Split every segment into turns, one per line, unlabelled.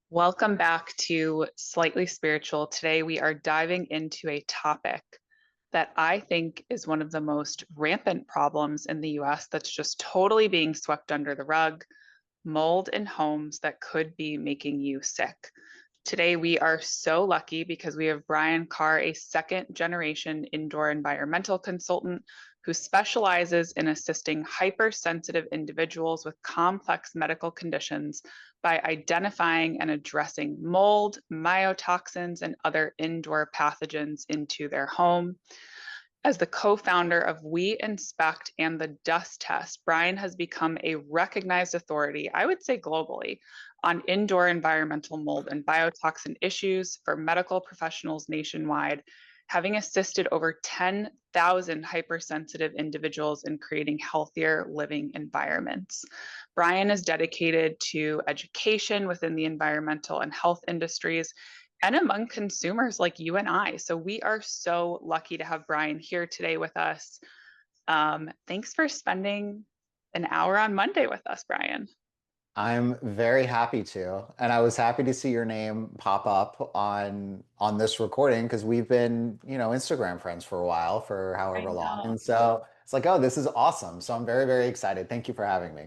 Welcome back to Slightly Spiritual. Today, we are diving into a topic that I think is one of the most rampant problems in the US that's just totally being swept under the rug: mold in homes that could be making you sick. Today, we are so lucky because we have Brian Karr, a second generation indoor environmental consultant who specializes in assisting hypersensitive individuals with complex medical conditions by identifying and addressing mold, mycotoxins, and other indoor pathogens into their home. As the co founder of We Inspect and the Dust Test, Brian has become a recognized authority, I would say globally, on indoor environmental mold and biotoxin issues for medical professionals nationwide, having assisted over 10,000 hypersensitive individuals in creating healthier living environments. Brian is dedicated to education within the environmental and health industries and among consumers like you and I. So we are so lucky to have Brian here today with us. Thanks for spending an hour on Monday with us, Brian.
I'm very happy to, and I was happy to see your name pop up on this recording because we've been, Instagram friends for a while, for
I
however long.
know.
And so it's like, oh, this is awesome. So I'm very, very excited. Thank you for having me.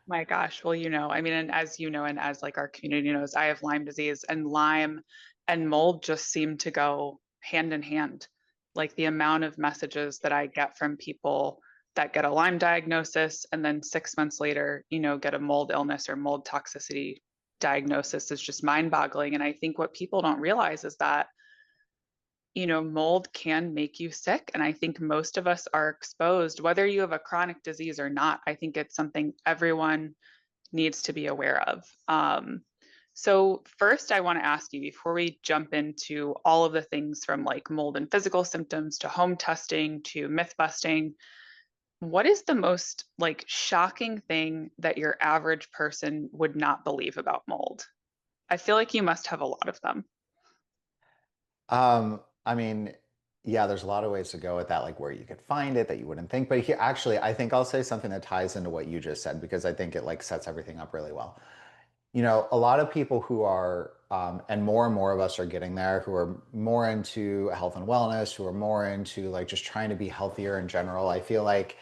My gosh. Well, I mean, and as you know, and as like our community knows, I have Lyme disease, and Lyme and mold just seem to go hand in hand. Like the amount of messages that I get from people that get a Lyme diagnosis and then 6 months later, get a mold illness or mold toxicity diagnosis is just mind boggling. And I think what people don't realize is that mold can make you sick. And I think most of us are exposed, whether you have a chronic disease or not. I think it's something everyone needs to be aware of. So, first, I want to ask you before we jump into all of the things from like mold and physical symptoms to home testing to myth busting, what is the most like shocking thing that your average person would not believe about mold? I feel like you must have a lot of them.
I mean, yeah, there's a lot of ways to go with that, like where you could find it that you wouldn't think. But here, actually, I think I'll say something that ties into what you just said because I think it like sets everything up really well. A lot of people who are, and more of us are getting there, who are more into health and wellness, who are more into like just trying to be healthier in general. I feel like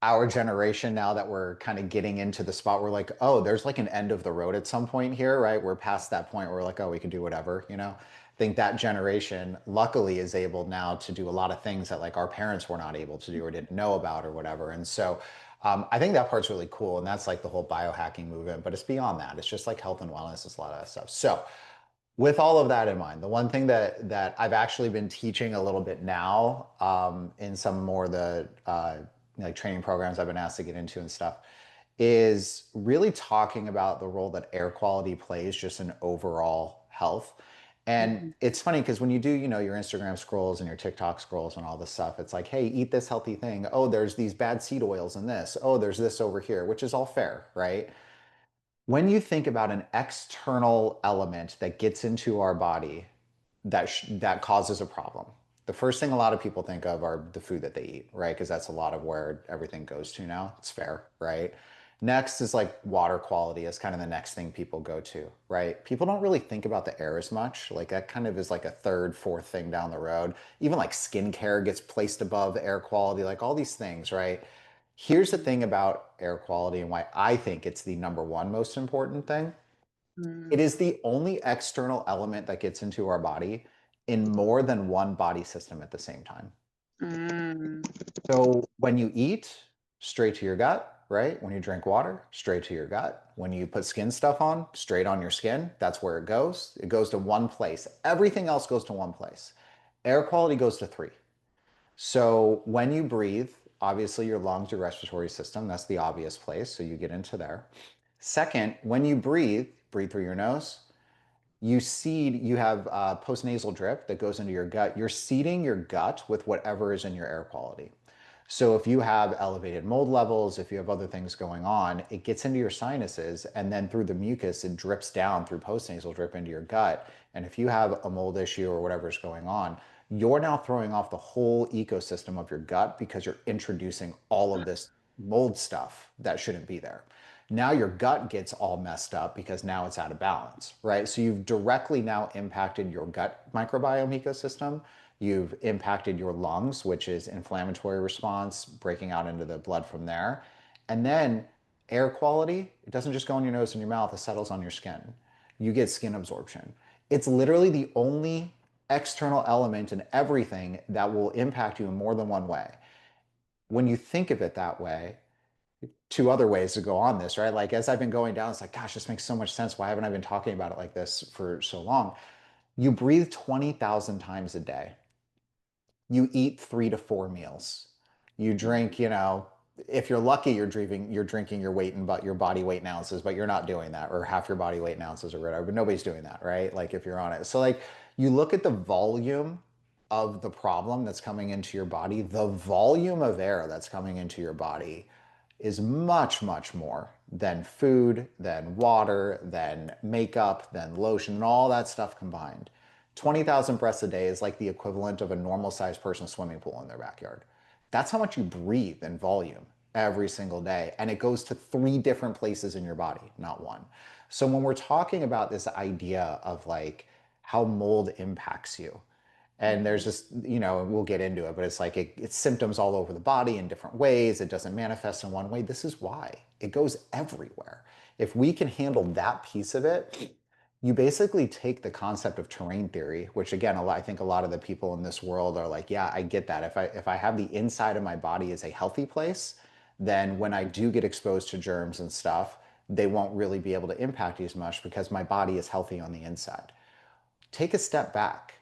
our generation now that we're kind of getting into the spot where like, oh, there's like an end of the road at some point here, right? We're past that point where we're like, oh, we can do whatever. I think that generation luckily is able now to do a lot of things that like our parents were not able to do or didn't know about or whatever. And so I think that part's really cool. And that's like the whole biohacking movement, but it's beyond that. It's just like health and wellness, it's a lot of that stuff. So with all of that in mind, the one thing that I've actually been teaching a little bit now in some more of the like training programs I've been asked to get into and stuff is really talking about the role that air quality plays just in overall health. And
Mhm.
it's funny because when you do, your Instagram scrolls and your TikTok scrolls and all this stuff, it's like, hey, eat this healthy thing. Oh, there's these bad seed oils in this. Oh, there's this over here, which is all fair, right? When you think about an external element that gets into our body that causes a problem, the first thing a lot of people think of are the food that they eat, right? Because that's a lot of where everything goes to now. It's fair, right? Next is like water quality is kind of the next thing people go to, right? People don't really think about the air as much. Like that kind of is like a third, fourth thing down the road. Even like skincare gets placed above air quality, like all these things, right? Here's the thing about air quality and why I think it's the number one most important thing. It
Mhm.
is the only external element that gets into our body in more than one body system at the same time.
Mm.
So when you eat, straight to your gut, right? When you drink water, straight to your gut. When you put skin stuff on, straight on your skin, that's where it goes. It goes to one place. Everything else goes to one place. Air quality goes to three. So when you breathe, obviously your lungs, your respiratory system, that's the obvious place. So you get into there. Second, when you breathe through your nose, you have postnasal drip that goes into your gut. You're seeding your gut with whatever is in your air quality. So if you have elevated mold levels, if you have other things going on, it gets into your sinuses and then through the mucus, it drips down through postnasal drip into your gut. And if you have a mold issue or whatever's going on, you're now throwing off the whole ecosystem of your gut because you're introducing all of this mold stuff that shouldn't be there. Now your gut gets all messed up because now it's out of balance, right? So you've directly now impacted your gut microbiome ecosystem. You've impacted your lungs, which is inflammatory response, breaking out into the blood from there. And then air quality, it doesn't just go in your nose and your mouth, it settles on your skin. You get skin absorption. It's literally the only external element in everything that will impact you in more than one way. When you think of it that way, two other ways to go on this, right? Like as I've been going down, it's like, gosh, this makes so much sense. Why haven't I been talking about it like this for so long? You breathe 20,000 times a day. You eat 3 to 4 meals. You drink, if you're lucky, you're drinking your weight in but your body weight in ounces, but you're not doing that, or half your body weight in ounces or whatever. But nobody's doing that, right? Like if you're on it. So like you look at the volume of the problem that's coming into your body, the volume of air that's coming into your body is much, much more than food, than water, than makeup, than lotion, and all that stuff combined. 20,000 breaths a day is like the equivalent of a normal sized person's swimming pool in their backyard. That's how much you breathe in volume every single day. And it goes to 3 different places in your body, not one. So when we're talking about this idea of like how mold impacts you, and there's
Mhm.
just, we'll get into it, but it's like it's symptoms all over the body in different ways. It doesn't manifest in one way. This is why it goes everywhere. If we can handle that piece of it, you basically take the concept of terrain theory, which again, I think a lot of the people in this world are like, yeah, I get that. If I have the inside of my body as a healthy place, then when I do get exposed to germs and stuff, they won't really be able to impact you as much because my body is healthy on the inside. Take a step back.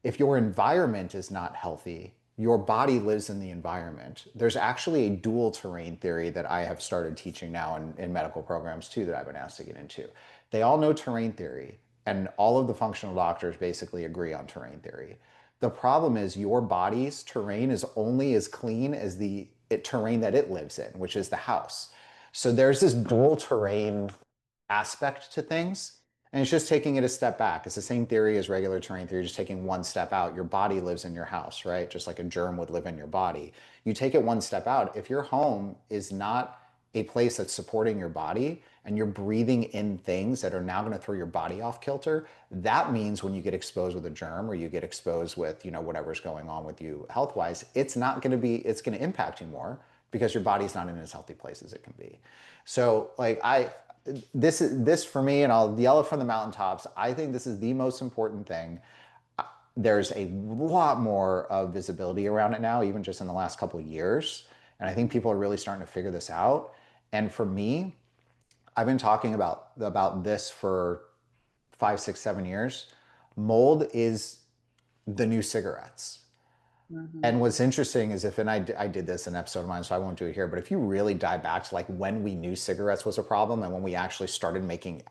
If your environment is not healthy, your body lives in the environment. There's actually a dual terrain theory that I have started teaching now in medical programs too that I've been asked to get into. They all know terrain theory, and all of the functional doctors basically agree on terrain theory. The problem is your body's terrain is only as clean as the terrain that it lives in, which is the house. So there's this dual terrain aspect to things. And it's just taking it a step back. It's the same theory as regular terrain theory, just taking one step out. Your body lives in your house, right? Just like a germ would live in your body. You take it one step out. If your home is not a place that's supporting your body and you're breathing in things that are now going to throw your body off kilter, that means when you get exposed with a germ or you get exposed with, whatever's going on with you health wise, it's going to impact you more because your body's not in as healthy place as it can be. So like this for me, and I'll yell it from the mountaintops. I think this is the most important thing. There's a lot more of visibility around it now, even just in the last couple of years. And I think people are really starting to figure this out. And for me, I've been talking about this for 5, 6, 7 years. Mold is the new cigarettes. And
Mhm.
what's interesting is I did this in an episode of mine, so I won't do it here, but if you really dive back to like when we knew cigarettes was a problem and when we actually started making,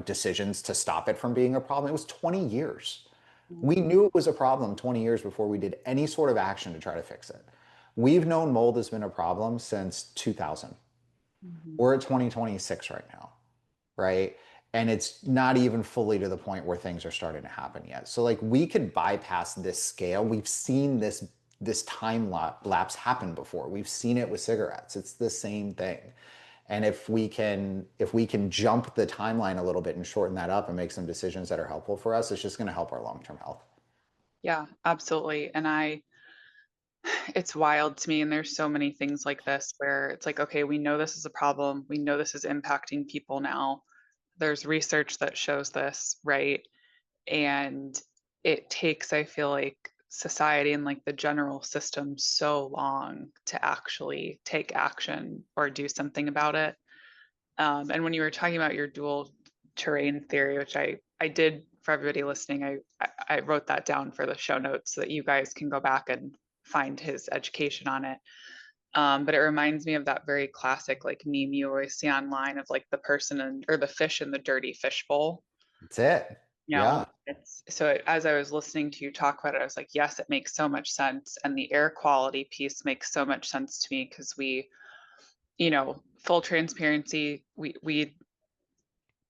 decisions to stop it from being a problem, it was 20 years. We
Mhm.
knew it was a problem 20 years before we did any sort of action to try to fix it. We've known mold has been a problem since 2000.
Mhm.
We're at 2026 right now, right? And it's not even fully to the point where things are starting to happen yet. So like we could bypass this scale. We've seen this time lapse happen before. We've seen it with cigarettes. It's the same thing. And if we can jump the timeline a little bit and shorten that up and make some decisions that are helpful for us, it's just going to help our long-term health.
Yeah, absolutely. And it's wild to me. And there's so many things like this where it's like, okay, we know this is a problem. We know this is impacting people now. There's research that shows this, right? And it takes, I feel like, society and like the general system so long to actually take action or do something about it. And when you were talking about your dual terrain theory, which I did for everybody listening, I wrote that down for the show notes so that you guys can go back and find his education on it. But it reminds me of that very classic like meme you always see online of like the person or the fish in the dirty fish bowl.
That's it. Yeah.
It's so as I was listening to you talk about it, I was like, yes, it makes so much sense. And the air quality piece makes so much sense to me because full transparency,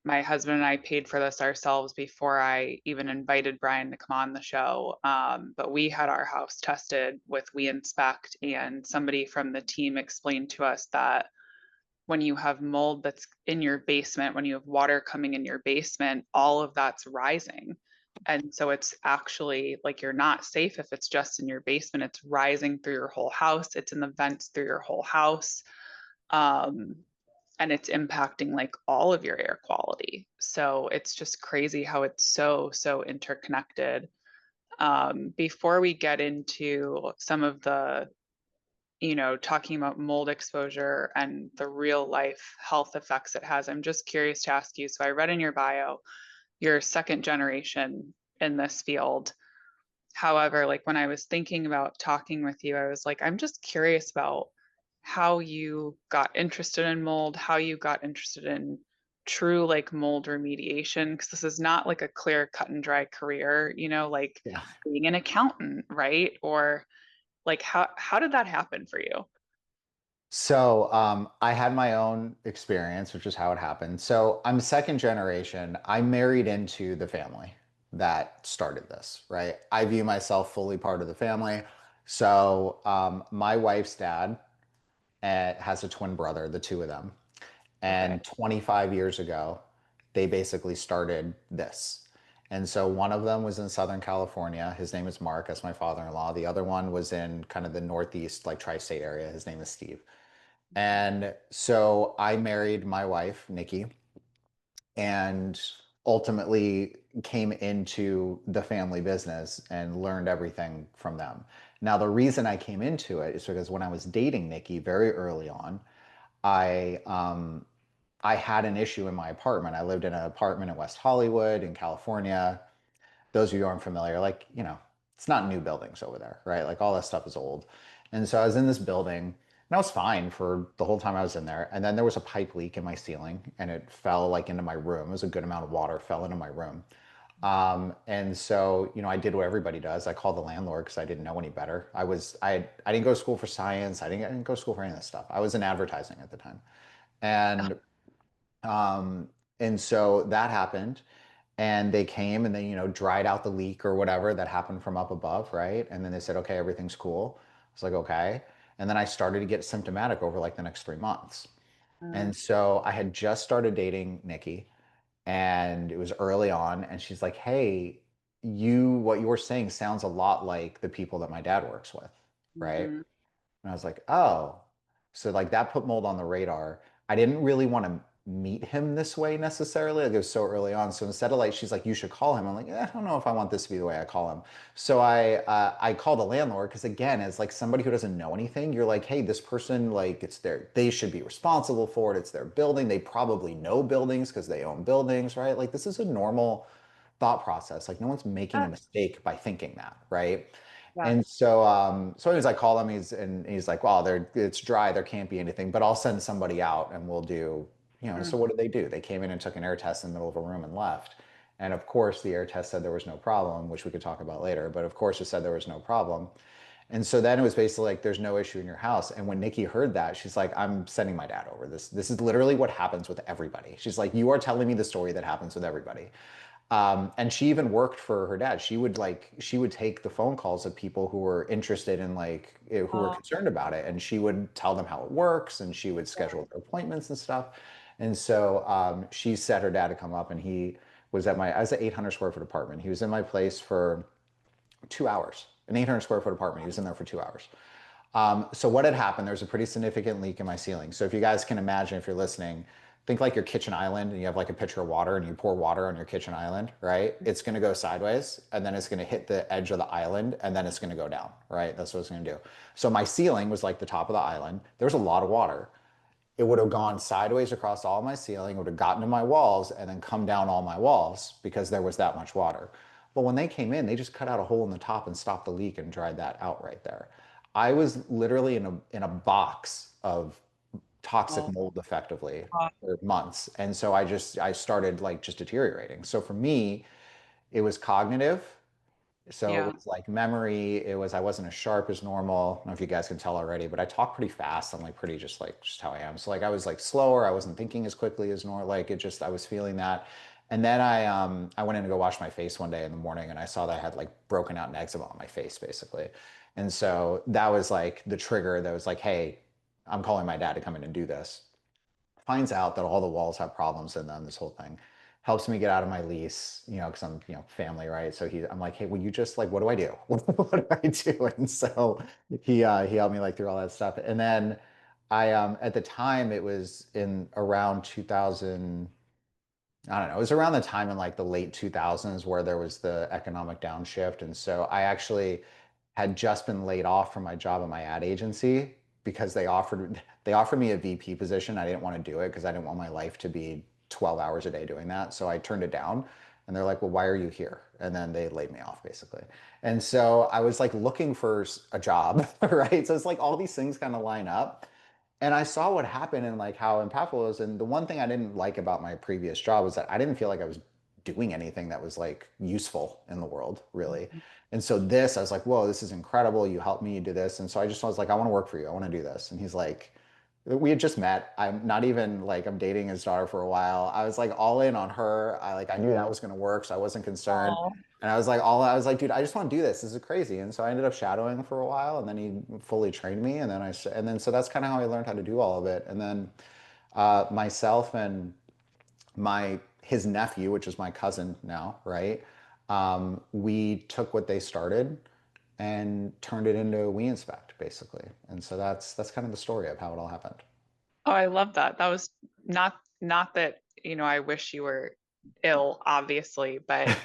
my husband and I paid for this ourselves before I even invited Brian to come on the show. But we had our house tested with We Inspect, and somebody from the team explained to us that when you have mold that's in your basement, when you have water coming in your basement, all of that's rising. And so it's actually like you're not safe if it's just in your basement. It's rising through your whole house, it's in the vents through your whole house. Um, and it's impacting like all of your air quality. So it's just crazy how it's so interconnected. Before we get into some of the, talking about mold exposure and the real life health effects it has, I'm just curious to ask you. So I read in your bio, you're second generation in this field. However, like when I was thinking about talking with you, I was like, I'm just curious about how you got interested in mold, how you got interested in true like mold remediation, because this is not like a clear cut and dry career, like
Yeah.
being an accountant, right? Or like how did that happen for you?
So I had my own experience, which is how it happened. So I'm second generation. I married into the family that started this, right? I view myself fully part of the family. So my wife's dad has a twin brother, the two of them.
Okay.
And 25 years ago, they basically started this. And so one of them was in Southern California. His name is Mark. That's my father-in-law. The other one was in kind of the Northeast, like tri-state area. His name is Steve. And so I married my wife, Nikki, and ultimately came into the family business and learned everything from them. Now, the reason I came into it is because when I was dating Nikki very early on, I I had an issue in my apartment. I lived in an apartment in West Hollywood in California. Those of you who aren't familiar, like, it's not new buildings over there, right? Like all that stuff is old. And so I was in this building and I was fine for the whole time I was in there. And then there was a pipe leak in my ceiling and it fell like into my room. It was a good amount of water fell into my room. And so, I did what everybody does. I called the landlord because I didn't know any better. I didn't go to school for science. I didn't go to school for any of this stuff. I was in advertising at the time. And um, and so that happened, and they came and they, dried out the leak or whatever that happened from up above, right? And then they said, okay, everything's cool. I was like, okay. And then I started to get symptomatic over like the next 3 months.
Mm,
And so I had just started dating Nikki, and it was early on, and she's like, hey, what you were saying sounds a lot like the people that my dad works with, right?
mhm.
And I was like, oh, so like that put mold on the radar. I didn't really want to meet him this way necessarily. Like it was so early on. So instead of like, she's like, you should call him. I'm like, I don't know if I want this to be the way I call him. So I called the landlord because again, as like somebody who doesn't know anything, you're like, hey, this person like they should be responsible for it. It's their building. They probably know buildings because they own buildings, right? Like this is a normal thought process. Like no one's making a
Ah,
mistake by thinking that, right?
yeah.
And so, so anyways, I call him. He's like, "Well, it's dry. There can't be anything, but I'll send somebody out and we'll do, So
Mm,
what did they do? They came in and took an air test in the middle of a room and left. And of course, the air test said there was no problem, which we could talk about later. But of course, it said there was no problem. And so then it was basically like, there's no issue in your house. And when Nikki heard that, she's like, I'm sending my dad over. This is literally what happens with everybody. She's like, you are telling me the story that happens with everybody. And she even worked for her dad. She would take the phone calls of people who were interested in who were
oh,
concerned about it, and she would tell them how it works, and she would
yeah.
schedule their appointments and stuff. And so she set her dad to come up, and he was I was an 800 square foot apartment. He was in my place for 2 hours, an 800 square foot apartment. He was in there for 2 hours. So what had happened, there's a pretty significant leak in my ceiling. So if you guys can imagine, if you're listening, think like your kitchen island and you have like a pitcher of water and you pour water on your kitchen island, right? It's going to go sideways and then it's going to hit the edge of the island and then it's going to go down, right? That's what it's going to do. So my ceiling was like the top of the island. There was a lot of water. It would have gone sideways across all my ceiling, would have gotten to my walls and then come down all my walls because there was that much water. But when they came in, they just cut out a hole in the top and stopped the leak and dried that out right there. I was literally in a box of toxic
Oh,
mold effectively
oh,
for months. And so I started like just deteriorating. So for me, it was cognitive. So it
yeah.
was like memory. I wasn't as sharp as normal. I don't know if you guys can tell already, but I talk pretty fast. I'm like pretty just how I am. So like I was like slower. I wasn't thinking as quickly as normal. Like I was feeling that. And then I went in to go wash my face one day in the morning and I saw that I had like broken out an eczema on my face basically. And so that was like the trigger that was like, hey, I'm calling my dad to come in and do this. finds out that all the walls have problems in them, this whole thing. Helps me get out of my lease, because I'm, family, right? So I'm like, hey, will you just like, what do I do? What do I do? And so he helped me like through all that stuff. And then at the time it was in around 2000. I don't know. It was around the time in like the late 2000s where there was the economic downshift. And so I actually had just been laid off from my job at my ad agency because they offered me a VP position. I didn't want to do it because I didn't want my life to be 12 hours a day doing that. So I turned it down. And they're like, "Well, why are you here?" And then they laid me off basically. And so I was like looking for a job, right? So it's like all these things kind of line up. And I saw what happened and like how impactful it was. And the one thing I didn't like about my previous job was that I didn't feel like I was doing anything that was like useful in the world, really. And so I was like, whoa, this is incredible. You helped me, you do this. And so I was like, I want to work for you. I want to do this. And he's like, we had just met. I'm not even like I'm dating his daughter for a while. I was like all in on her. I knew that was going to work, so I wasn't concerned.
Oh,
And I was like, dude, I just want to do this. This is crazy. And so I ended up shadowing for a while, and then he fully trained me. And then so that's kind of how I learned how to do all of it. And then myself and my his nephew, which is my cousin now, right? We took what they started and turned it into We Inspect, basically. And so that's kind of the story of how it all happened.
I love that. That was not that, I wish you were ill, obviously, but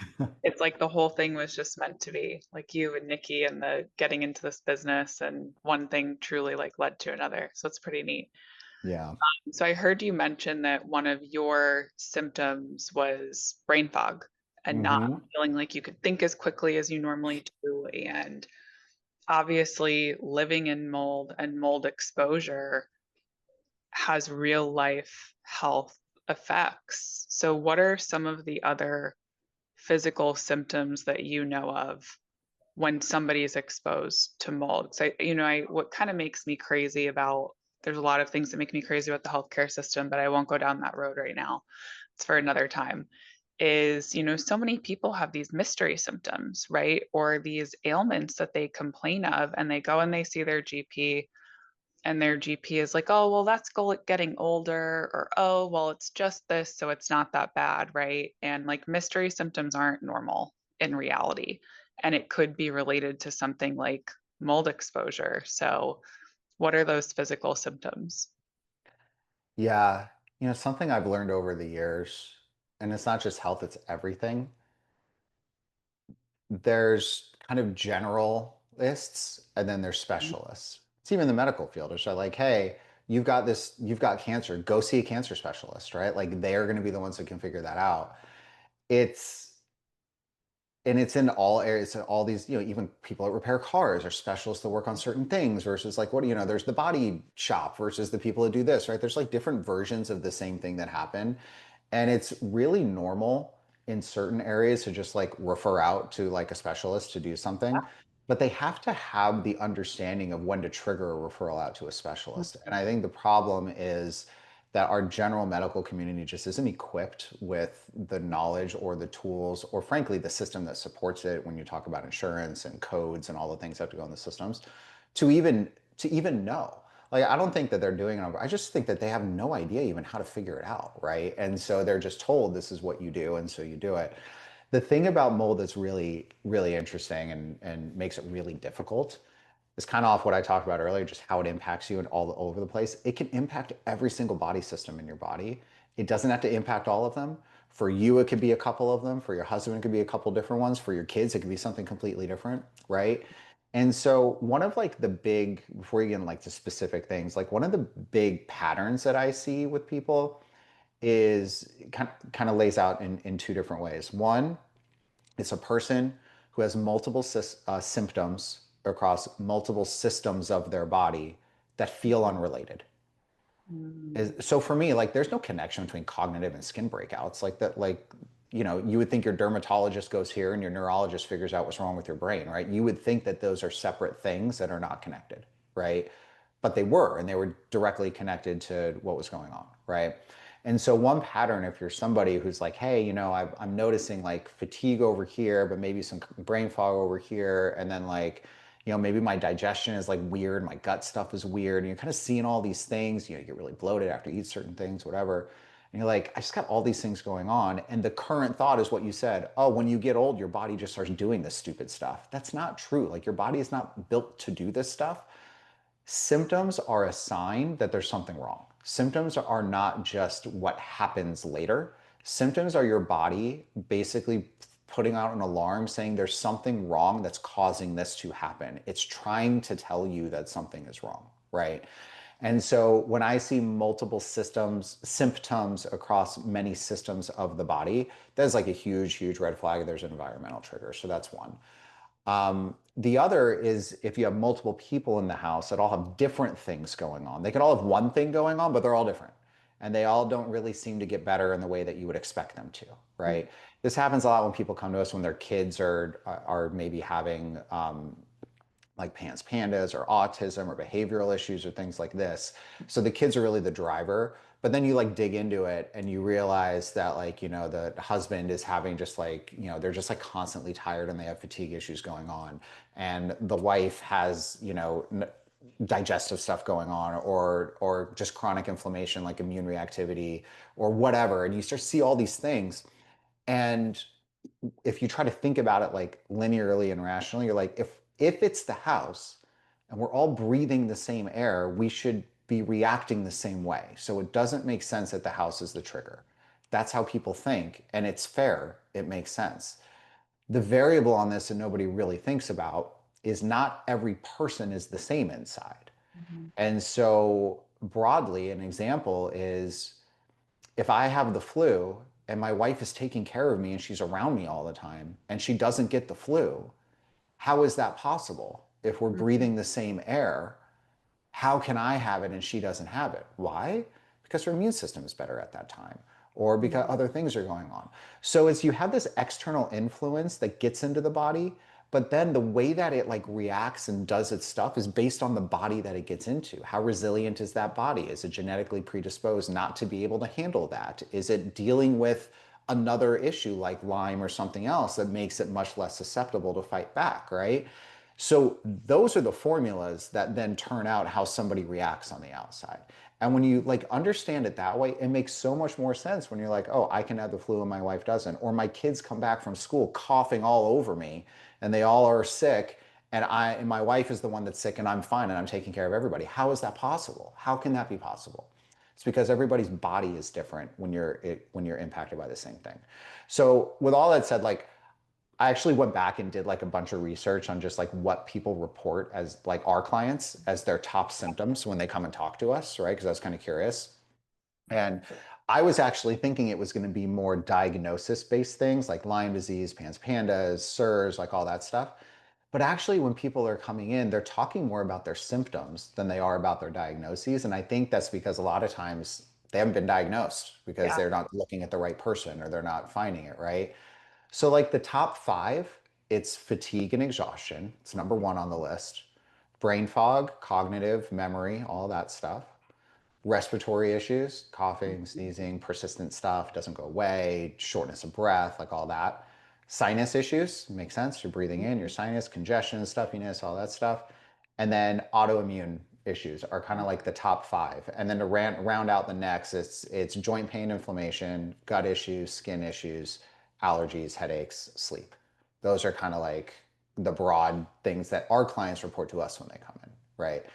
it's like the whole thing was just meant to be. Like you and Nikki and the getting into this business and one thing truly like led to another. So it's pretty neat.
Yeah.
So I heard you mention that one of your symptoms was brain fog and not
Hmm.
feeling like you could think as quickly as you normally do. And obviously, living in mold and mold exposure has real life health effects. So, what are some of the other physical symptoms that you know of when somebody is exposed to mold? So, what kind of makes me crazy about there's a lot of things that make me crazy about the healthcare system, but I won't go down that road right now. It's for another time. Is, so many people have these mystery symptoms, right? Or these ailments that they complain of, and they go and they see their GP, and their GP is like, oh, well, that's getting older, or oh, well, it's just this, so it's not that bad, right? And like mystery symptoms aren't normal in reality. And it could be related to something like mold exposure. So, what are those physical symptoms?
Yeah. Something I've learned over the years, and it's not just health, it's everything. There's kind of generalists and then there's specialists. It's even the medical field, which are like, hey, you've got cancer, go see a cancer specialist, right? Like they're going to be the ones that can figure that out. It's and it's in all areas, all these, even people that repair cars are specialists that work on certain things versus like there's the body shop versus the people that do this, right? There's like different versions of the same thing that happen. And it's really normal in certain areas to just like refer out to like a specialist to do something, but they have to have the understanding of when to trigger a referral out to a specialist. And I think the problem is that our general medical community just isn't equipped with the knowledge or the tools or frankly the system that supports it when you talk about insurance and codes and all the things that have to go in the systems to even know. Like I don't think that they're doing it. I just think that they have no idea even how to figure it out, right? And so they're just told this is what you do, and so you do it. The thing about mold that's really, really interesting and makes it really difficult is kind of off what I talked about earlier, just how it impacts you and all over the place. It can impact every single body system in your body. It doesn't have to impact all of them. For you, it could be a couple of them. For your husband, it could be a couple different ones. For your kids, it could be something completely different, right? And so one of like the big, before you get into like the specific things, like one of the big patterns that I see with people is kind of lays out in two different ways. One, it's a person who has multiple symptoms across multiple systems of their body that feel unrelated.
Mm.
So for me, like there's no connection between cognitive and skin breakouts like that. Like, you would think your dermatologist goes here and your neurologist figures out what's wrong with your brain, right? You would think that those are separate things that are not connected, right? But they were, and they were directly connected to what was going on, right? And so one pattern, if you're somebody who's like, hey, I'm noticing like fatigue over here, but maybe some brain fog over here, and then like, Maybe my digestion is like weird, my gut stuff is weird, and you're kind of seeing all these things. You get really bloated after you eat certain things, whatever. And you're like, I just got all these things going on. And the current thought is what you said. Oh, when you get old, your body just starts doing this stupid stuff. That's not true. Like your body is not built to do this stuff. Symptoms are a sign that there's something wrong. Symptoms are not just what happens later. Symptoms are your body basically putting out an alarm saying there's something wrong that's causing this to happen. It's trying to tell you that something is wrong, right? And so when I see multiple symptoms across many systems of the body, that's like a huge, huge red flag. There's an environmental trigger. So that's one. The other is if you have multiple people in the house that all have different things going on. They could all have one thing going on, but they're all different. And they all don't really seem to get better in the way that you would expect them to,
Mm.
right? This happens a lot when people come to us when their kids are maybe having like pandas or autism or behavioral issues or things like this. So the kids are really the driver. But then you like dig into it and you realize that like, the husband is having just like, they're just like constantly tired and they have fatigue issues going on. And the wife has, digestive stuff going on or just chronic inflammation like immune reactivity or whatever. And you start to see all these things. And if you try to think about it like linearly and rationally, you're like, if it's the house and we're all breathing the same air, we should be reacting the same way. So it doesn't make sense that the house is the trigger. That's how people think, and it's fair. It makes sense. The variable on this, and nobody really thinks about, is not every person is the same inside.
Mhm.
And so, broadly, an example is if I have the flu and my wife is taking care of me and she's around me all the time and she doesn't get the flu, how is that possible? If we're
Mhm.
breathing the same air, how can I have it and she doesn't have it? Why? Because her immune system is better at that time or because
Mhm.
other things are going on. So it's you have this external influence that gets into the body, but then the way that it like reacts and does its stuff is based on the body that it gets into. How resilient is that body? Is it genetically predisposed not to be able to handle that? Is it dealing with another issue like Lyme or something else that makes it much less susceptible to fight back, right? So those are the formulas that then turn out how somebody reacts on the outside. And when you like understand it that way, it makes so much more sense when you're like, oh, I can have the flu and my wife doesn't. Or my kids come back from school coughing all over me and they all are sick and my wife is the one that's sick and I'm fine and I'm taking care of everybody. How is that possible? How can that be possible? It's because everybody's body is different when you're impacted by the same thing. So with all that said, like I actually went back and did like a bunch of research on just like what people report as like our clients as their top symptoms when they come and talk to us, right? Because I was kind of curious. And I was actually thinking it was going to be more diagnosis based things like Lyme disease, pandas, SIRS, like all that stuff. But actually, when people are coming in, they're talking more about their symptoms than they are about their diagnoses. And I think that's because a lot of times they haven't been diagnosed because
Yeah.
they're not looking at the right person or they're not finding it, right? So, like the top five, it's fatigue and exhaustion. It's number one on the list. Brain fog, cognitive, memory, all that stuff. Respiratory issues, coughing, sneezing, persistent stuff, doesn't go away, shortness of breath, like all that. Sinus issues, makes sense. You're breathing in, your
Mhm.
sinus, congestion, stuffiness, all that stuff. And then autoimmune issues are kind of like the top five. And then to round out the next, it's joint pain, inflammation, gut issues, skin issues, allergies, headaches, sleep. Those are kind of like the broad things that our clients report to us when they come in, right?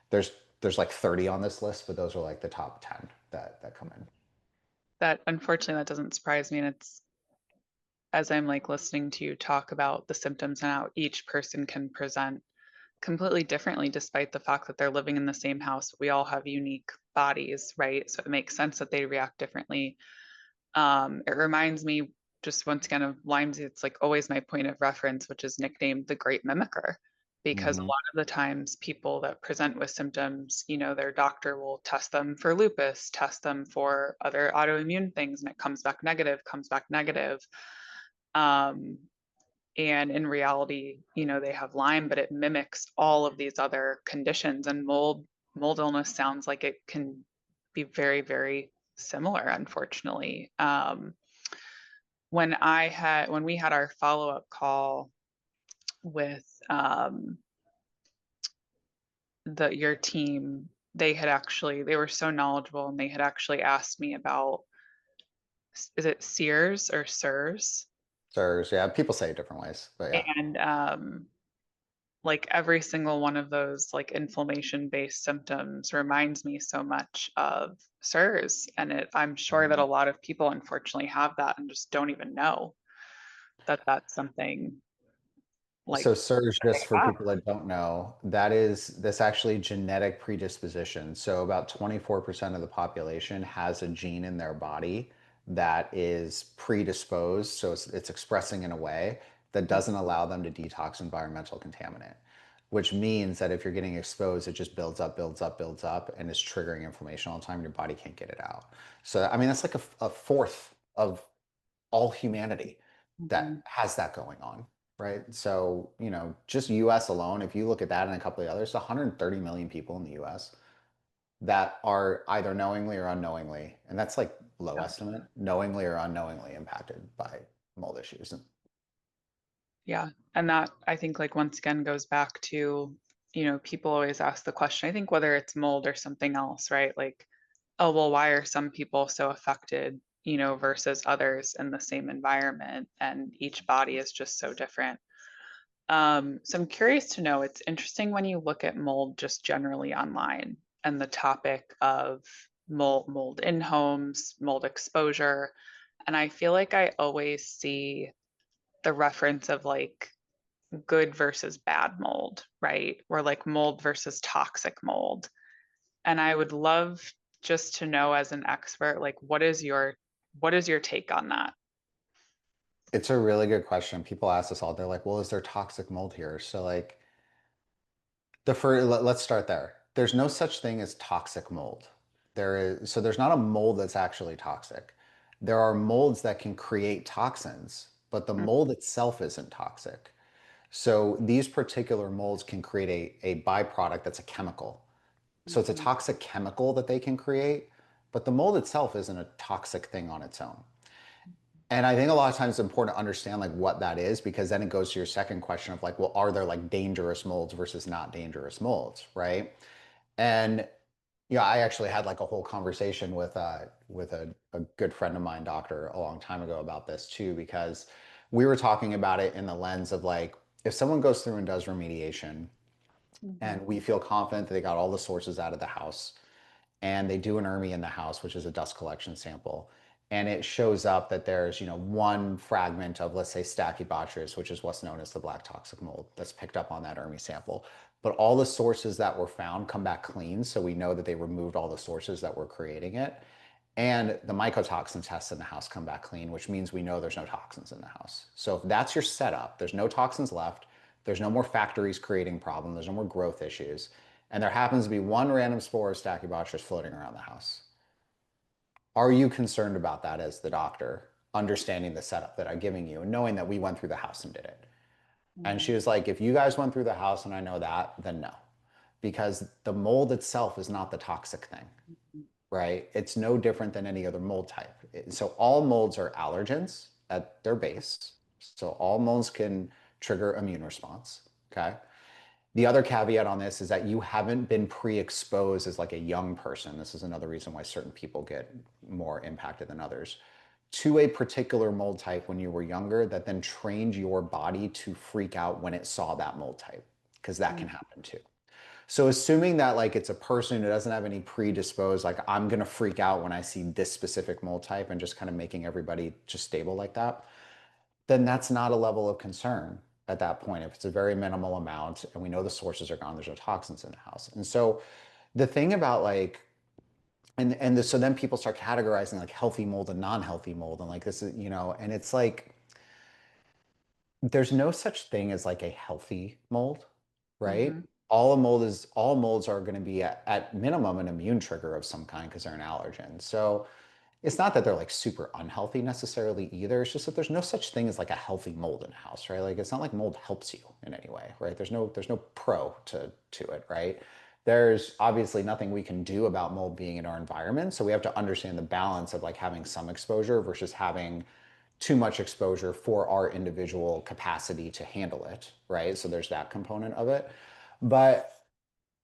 There's there's like 30 on this list, but those are like the top 10 that come in.
That unfortunately that doesn't surprise me, and it's as I'm like listening to you talk about the symptoms and how each person can present completely differently despite the fact that they're living in the same house. We all have unique bodies, right? So it makes sense that they react differently. It reminds me just once again of Lyme disease. It's like always my point of reference, which is nicknamed the Great Mimicker, because a
Hmm.
lot of the times people that present with symptoms, their doctor will test them for lupus, test them for other autoimmune things, and it comes back negative, comes back negative. Um, and in reality, they have Lyme, but it mimics all of these other conditions. And mold illness sounds like it can be very, very similar, unfortunately. When we had our follow-up call with your team, they were so knowledgeable, and they had actually asked me about, is it Sears or SIRS?
SIRS, yeah, people say it different ways, but yeah.
And like every single one of those like inflammation based symptoms reminds me so much of SIRS. And I'm sure that a
Mhm.
lot of people unfortunately have that and just don't even know that that's something like
So SIRS,
that they
just for
have.
people that don't know, that's actually genetic predisposition. So about 24% of the population has a gene in their body that is predisposed. So it's expressing in a way that doesn't allow them to detox environmental contaminant, which means that if you're getting exposed, it just builds up, builds up, builds up, and is triggering inflammation all the time. Your body can't get it out. So, I mean, that's like a fourth of all humanity that
Mhm.
has that going on, right? So, just US alone, if you look at that and a couple of others, 130 million people in the US that are either knowingly or unknowingly, and that's like low
Yeah.
estimate, knowingly or unknowingly impacted by mold issues.
Yeah. And that I think like once again goes back to, people always ask the question, I think whether it's mold or something else, right? Like, oh, well, why are some people so affected, versus others in the same environment? And each body is just so different. So I'm curious to know, it's interesting when you look at mold just generally online and the topic of mold in homes, mold exposure. And I feel like I always see the reference of like good versus bad mold, right? Or like mold versus toxic mold. And I would love just to know as an expert, like what is your take on that?
It's a really good question. People ask us all, they're like, well, is there toxic mold here? So like let's start there. There's no such thing as toxic mold. There's not a mold that's actually toxic. There are molds that can create toxins, but the mold itself isn't toxic. So these particular molds can create a byproduct that's a chemical. So it's a
Mhm.
toxic chemical that they can create, but the mold itself isn't a toxic thing on its own. And I think a lot of times it's important to understand like what that is, because then it goes to your second question of like, well, are there like dangerous molds versus not dangerous molds, right? And yeah, I actually had like a whole conversation with a good friend of mine, doctor, a long time ago about this too, because we were talking about it in the lens of like, if someone goes through and does remediation
Mhm.
and we feel confident that they got all the sources out of the house, and they do an ERMI in the house, which is a dust collection sample, and it shows up that there's, one fragment of, let's say, Stachybotrys, which is what's known as the black toxic mold that's picked up on that ERMI sample. But all the sources that were found come back clean, so we know that they removed all the sources that were creating it. And the mycotoxin tests in the house come back clean, which means we know there's no toxins in the house. So if that's your setup, there's no toxins left, there's no more factories creating problems, there's no more growth issues, and there happens to be one random spore of Stachybotrys floating around the house. Are you concerned about that as the doctor, understanding the setup that I'm giving you and knowing that we went through the house and did it? And she
Mhm.
was like, if you guys went through the house and I know that, then no. Because the mold itself is not the toxic thing, right? It's no different than any other mold type. So all molds are allergens at their base. So all molds can trigger immune response. Okay. The other caveat on this is that you haven't been pre-exposed as like a young person. This is another reason why certain people get more impacted than others to a particular mold type when you were younger that then trained your body to freak out when it saw that mold type, because that
Mhm.
can happen too. So assuming that like it's a person who doesn't have any predisposed, like I'm gonna freak out when I see this specific mold type and just kind of making everybody just stable like that, then that's not a level of concern at that point. If it's a very minimal amount and we know the sources are gone, there's no toxins in the house. And so the thing about like, so then people start categorizing like healthy mold and non-healthy mold. And like this is, and it's like, there's no such thing as like a healthy mold, right?
Mhm.
All molds are going to be at minimum an immune trigger of some kind because they're an allergen. So it's not that they're like super unhealthy necessarily either. It's just that there's no such thing as like a healthy mold in a house, right? Like it's not like mold helps you in any way, right? There's no pro to it, right? There's obviously nothing we can do about mold being in our environment. So we have to understand the balance of like having some exposure versus having too much exposure for our individual capacity to handle it, right? So there's that component of it. But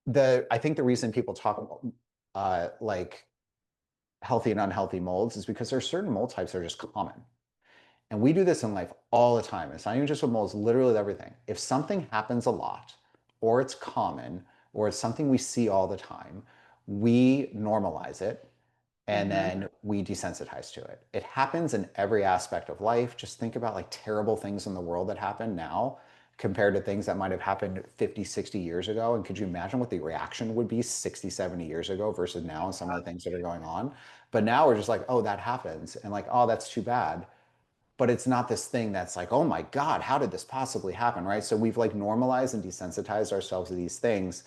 I think the reason people talk about like healthy and unhealthy molds is because there are certain mold types that are just common. And we do this in life all the time. It's not even just with molds, literally with everything. If something happens a lot, or it's common, or it's something we see all the time, we normalize it and
Hmm.
then we desensitize to it. It happens in every aspect of life. Just think about like terrible things in the world that happen now compared to things that might have happened 50, 60 years ago. And could you imagine what the reaction would be 60, 70 years ago versus now and some of the things that are going on? But now we're just like, oh, that happens. And like, oh, that's too bad. But it's not this thing that's like, oh my God, how did this possibly happen? Right. So we've like normalized and desensitized ourselves to these things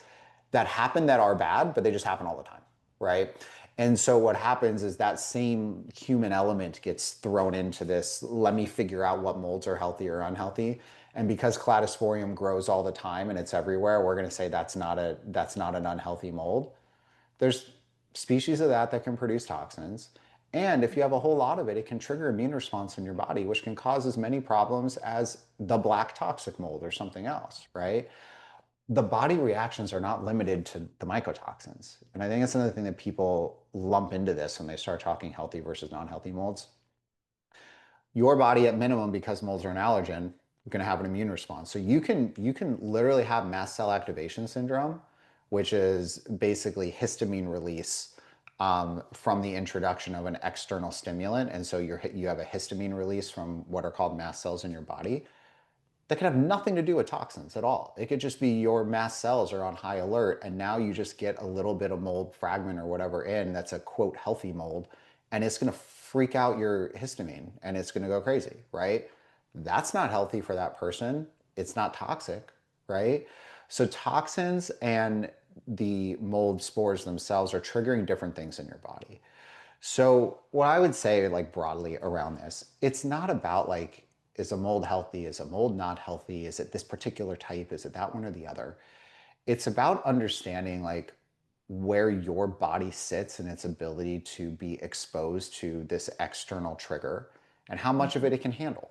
that happen that are bad, but they just happen all the time. Right. And so what happens is that same human element gets thrown into this. Let me figure out what molds are healthy or unhealthy. And because cladosporium grows all the time and it's everywhere, we're going to say that's not an unhealthy mold. There's species of that can produce toxins. And if you have a whole lot of it, it can trigger immune response in your body, which can cause as many problems as the black toxic mold or something else, right? The body reactions are not limited to the mycotoxins. And I think that's another thing that people lump into this when they start talking healthy versus non-healthy molds. Your body at minimum, because molds are an allergen, you're going to have an immune response. So you can literally have mast cell activation syndrome, which is basically histamine release from the introduction of an external stimulant. And so you have a histamine release from what are called mast cells in your body that could have nothing to do with toxins at all. It could just be your mast cells are on high alert, and now you just get a little bit of mold fragment or whatever in that's a quote healthy mold, and it's going to freak out your histamine and it's going to go crazy, right? That's not healthy for that person. It's not toxic, right? So toxins and the mold spores themselves are triggering different things in your body. So what I would say like broadly around this, it's not about like, is a mold healthy? Is a mold not healthy? Is it this particular type? Is it that one or the other? It's about understanding like where your body sits and its ability to be exposed to this external trigger and how much of it can handle,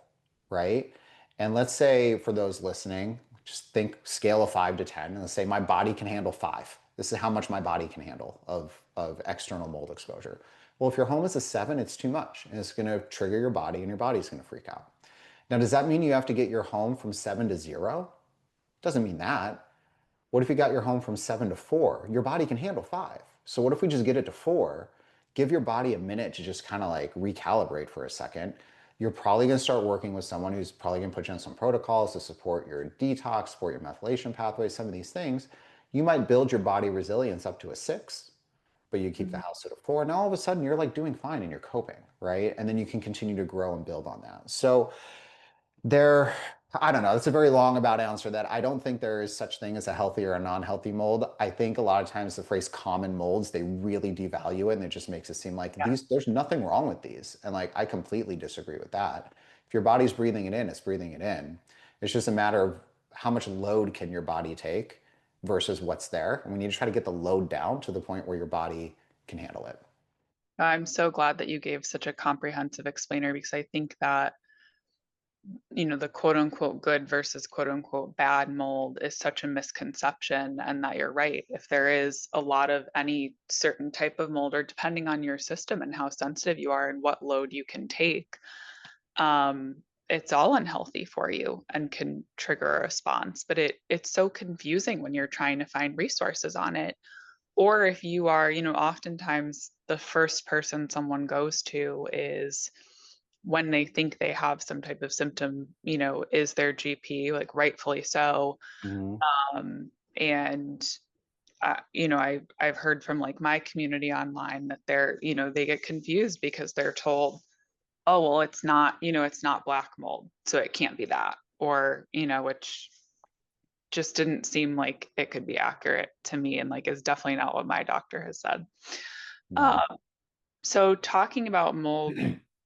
right? And let's say for those listening, just think scale of 5 to 10, and let's say my body can handle 5. This is how much my body can handle of external mold exposure. Well, if your home is a 7, it's too much and it's going to trigger your body and your body's going to freak out. Now, does that mean you have to get your home from 7 to 0? Doesn't mean that. What if you got your home from 7 to 4? Your body can handle 5. So what if we just get it to 4? Give your body a minute to just kind of like recalibrate for a second. You're probably going to start working with someone who's probably going to put you on some protocols to support your detox, support your methylation pathways, some of these things. You might build your body resilience up to a 6, but you keep the
Hmm.
house at a 4. And all of a sudden you're like doing fine and you're coping, right? And then you can continue to grow and build on that. So there, I don't know. It's a very long about answer that I don't think there is such thing as a healthy or a non-healthy mold. I think a lot of times the phrase common molds, they really devalue it and it just makes it seem like
Yeah.
there's nothing wrong with these. And like, I completely disagree with that. If your body's breathing it in, it's breathing it in. It's just a matter of how much load can your body take versus what's there. And we need to try to get the load down to the point where your body can handle it.
I'm so glad that you gave such a comprehensive explainer because I think that, the quote unquote good versus quote unquote bad mold is such a misconception. And that you're right. If there is a lot of any certain type of mold, or depending on your system and how sensitive you are and what load you can take, it's all unhealthy for you and can trigger a response. But it's so confusing when you're trying to find resources on it. Or if you are, oftentimes the first person someone goes to is when they think they have some type of symptom, is their GP, like rightfully so.
Mhm.
And I've heard from like my community online that they get confused because they're told, oh, well, it's not black mold, so it can't be that, or which just didn't seem like it could be accurate to me, and like is definitely not what my doctor has said.
Yeah.
Um, so talking about mold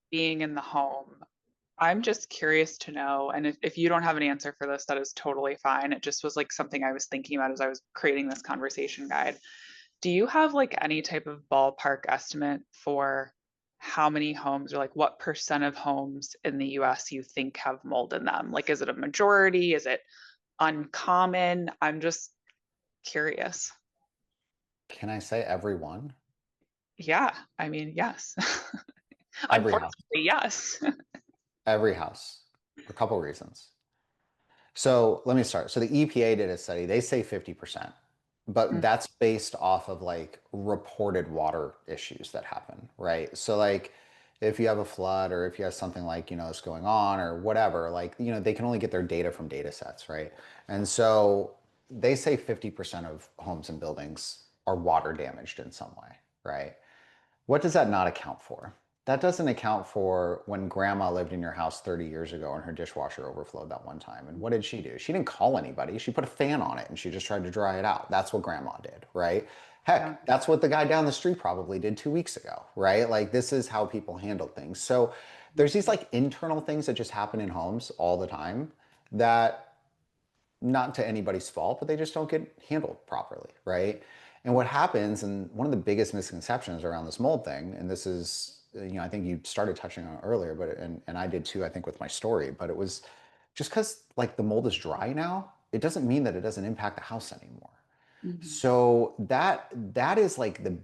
being in the home, I'm just curious to know, and if you don't have an answer for this, that is totally fine. It just was like something I was thinking about as I was creating this conversation guide. Do you have like any type of ballpark estimate for how many homes, or like what percent of homes in the US you think have mold in them? Like, is it a majority? Is it uncommon? I'm just curious.
Can I say everyone?
Yeah, I mean, yes.
Every house.
Unfortunately, yes.
Every house. For a couple reasons. So let me start. So the EPA did a study. They say 50%, but
Mm,
that's based off of like reported water issues that happen, right? So like if you have a flood or if you have something like, that's going on or whatever, like, they can only get their data from data sets, right? And so they say 50% of homes and buildings are water damaged in some way, right? What does that not account for? That doesn't account for when grandma lived in your house 30 years ago and her dishwasher overflowed that one time. And what did she do? She didn't call anybody. She put a fan on it and she just tried to dry it out. That's what grandma did, right?
yeah.
Heck, that's what the guy down the street probably did 2 weeks ago, right? Like this is how people handle things. So there's these like internal things that just happen in homes all the time that not to anybody's fault, but they just don't get handled properly, right? And what happens, and one of the biggest misconceptions around this mold thing, and this is, I think you started touching on it earlier, but and I did too, I think with my story, but it was just because like the mold is dry now, it doesn't mean that it doesn't impact the house anymore.
Mhm.
So that is like the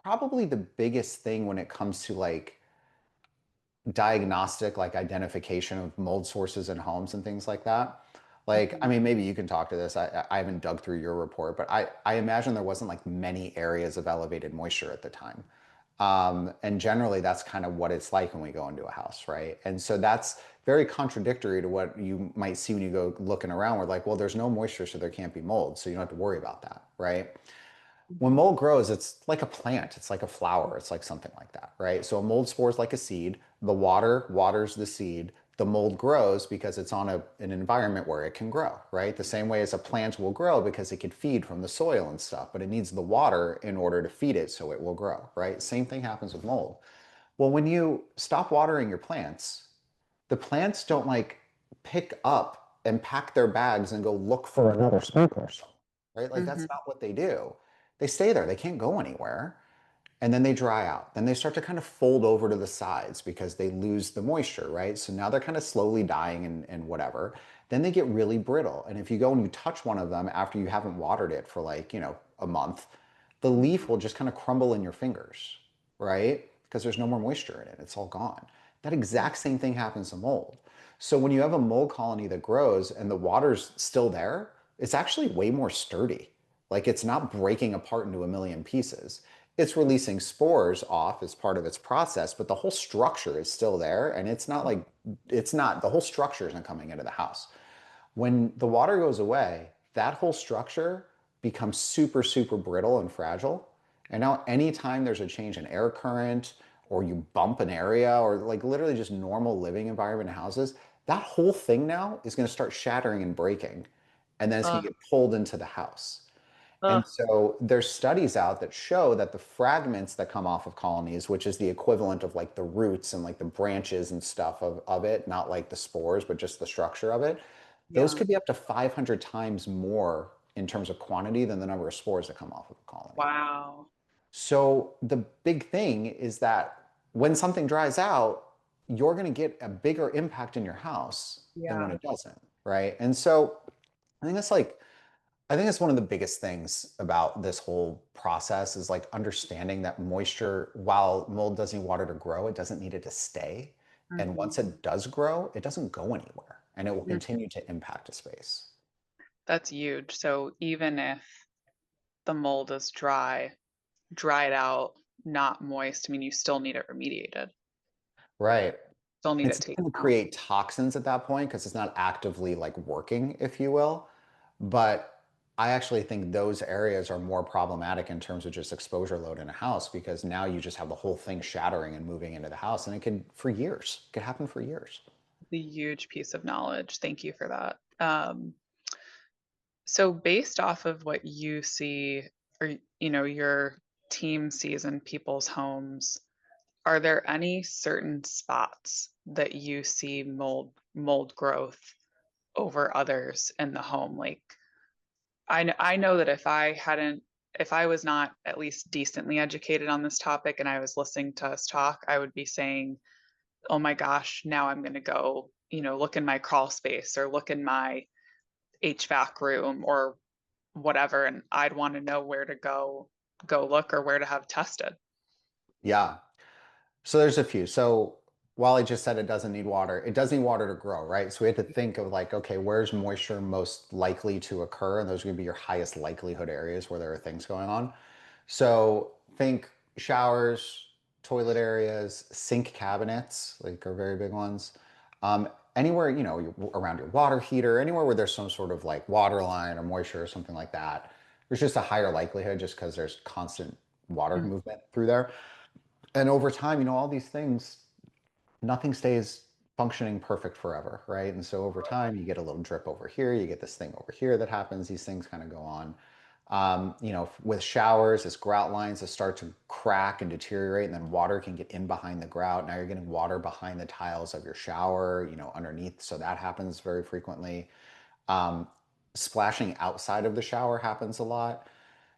probably the biggest thing when it comes to like diagnostic like identification of mold sources in homes and things like that. Like, I
Mhm.
mean, maybe you can talk to this. I haven't dug through your report, but I imagine there wasn't like many areas of elevated moisture at the time. And generally, that's kind of what it's like when we go into a house, right? And so that's very contradictory to what you might see when you go looking around. We're like, well, there's no moisture, so there can't be mold, so you don't have to worry about that, right? When
Mhm.
mold grows, it's like a plant, it's like a flower, it's like something like that, right? So a mold spore is like a seed. The water waters the seed. The mold grows because it's on an environment where it can grow, right? The same way as a plant will grow because it can feed from the soil and stuff, but it needs the water in order to feed it so it will grow, right? Same thing happens with mold. Well, when you stop watering your plants, the plants don't like pick up and pack their bags and go look for another sprinkler, right? Like that's
Mhm.
not what they do. They stay there. They can't go anywhere. And then they dry out. Then they start to kind of fold over to the sides because they lose the moisture, right? So now they're kind of slowly dying and whatever. Then they get really brittle. And if you go and you touch one of them after you haven't watered it for like, a month, the leaf
Mhm.
will just kind of crumble in your fingers, right? Because there's no more moisture in it. It's all gone. That exact same thing happens to mold. So when you have a mold colony that grows and the water's still there, it's actually way more sturdy. Like it's not breaking apart into a million pieces. It's releasing spores off as part of its process, but the whole structure is still there. And the whole structure isn't coming into the house. When the water goes away, that whole structure becomes super, super brittle and fragile. And now, anytime there's a change in air current, or you bump an area, or like literally just normal living environment in houses, that whole thing now is going to start shattering and breaking. And then it's going
Ugh.
to get pulled into the house. And
Ugh.
so there's studies out that show that the fragments that come off of colonies, which is the equivalent of like the roots and like the branches and stuff of it, not like the spores, but just the structure of it, those
Yeah.
could be up to 500 times more in terms of quantity than the number of spores that come off of a colony.
Wow.
So the big thing is that when something dries out, you're going to get a bigger impact in your house than when
Yeah.
it doesn't, right? And so I think that's like I think it's one of the biggest things about this whole process is like understanding that moisture, while mold does need water to grow, it doesn't need it to stay. And
Mhm.
once it does grow, it doesn't go anywhere and it will
Mm.
continue to impact a space.
That's huge. So even if the mold is dry, dried out, not moist, I mean, you still need it remediated.
Right.
Still need
It's
it
not
taken
going to
out.
create toxins at that point because it's not actively like working, if you will. But I actually think those areas are more problematic in terms of just exposure load in a house because now you just have the whole thing shattering and moving into the house, and it could for years. It could happen for years.
The huge piece of knowledge. Thank you for that. So based off of what you see or your team sees in people's homes, are there any certain spots that you see mold growth over others in the home? Like I know that if I was not at least decently educated on this topic and I was listening to us talk, I would be saying, "Oh my gosh, now I'm going to go, look in my crawl space or look in my HVAC room or whatever, and I'd want to know where to go look or where to have tested.
Yeah. So there's a few. So while I just said it doesn't need water, it does need water to grow, right? So we have to think of like, okay, where's moisture most likely to occur? And those are going to be your highest likelihood areas where there are things going on. So think showers, toilet areas, sink cabinets, like are very big ones. Anywhere, around your water heater, anywhere where there's some sort of like water line or moisture or something like that, there's just a higher likelihood just because there's constant water
Mm,
movement through there. And over time, all these things, nothing stays functioning perfect forever, right? And so over time, you get a little drip over here, you get this thing over here that happens, these things kind of go on. With showers, as grout lines that start to crack and deteriorate, and then water can get in behind the grout. Now you're getting water behind the tiles of your shower, underneath. So that happens very frequently. Um, Splashing outside of the shower happens a lot,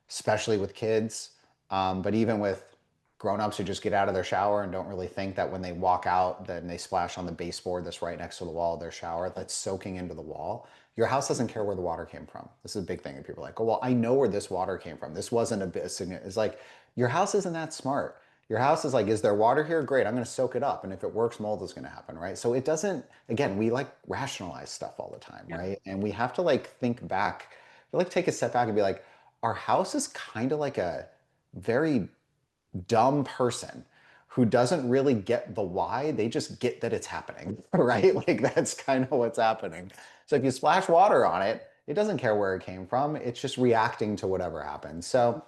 especially with kids. But even with grown-ups who just get out of their shower and don't really think that when they walk out, then they splash on the baseboard that's right next to the wall of their shower that's soaking into the wall. Your house doesn't care where the water came from. This is a big thing. And people are like, oh, well, I know where this water came from. This wasn't a bit. It's like, your house isn't that smart. Your house is like, is there water here? Great, I'm going to soak it up. And if it works, mold is going to happen, right? So it doesn't, again, we like rationalize stuff all the time,
yeah.
right? And we have to like think back, we like take a step back and be like, our house is kind of like a very dumb person who doesn't really get the why. They just get that it's happening, right? Like that's kind of what's happening. So if you splash water on it, it doesn't care where it came from. It's just reacting to whatever happens. So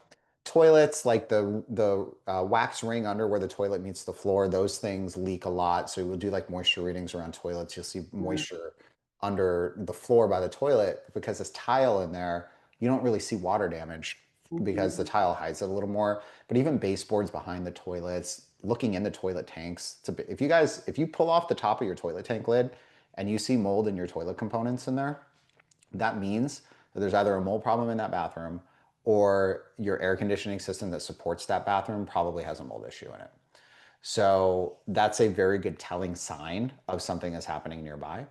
toilets, like the wax ring under where the toilet meets the floor, those things leak a lot. So we'll do like moisture readings around toilets. You'll see
Mm,
moisture under the floor by the toilet because this tile in there, you don't really see water damage because
mhm.
the tile hides it a little more. But even baseboards behind the toilets, looking in the toilet tanks, if you pull off the top of your toilet tank lid and you see mold in your toilet components in there, that means that there's either a mold problem in that bathroom or your air conditioning system that supports that bathroom probably has a mold issue in it. So that's a very good telling sign of something is happening nearby.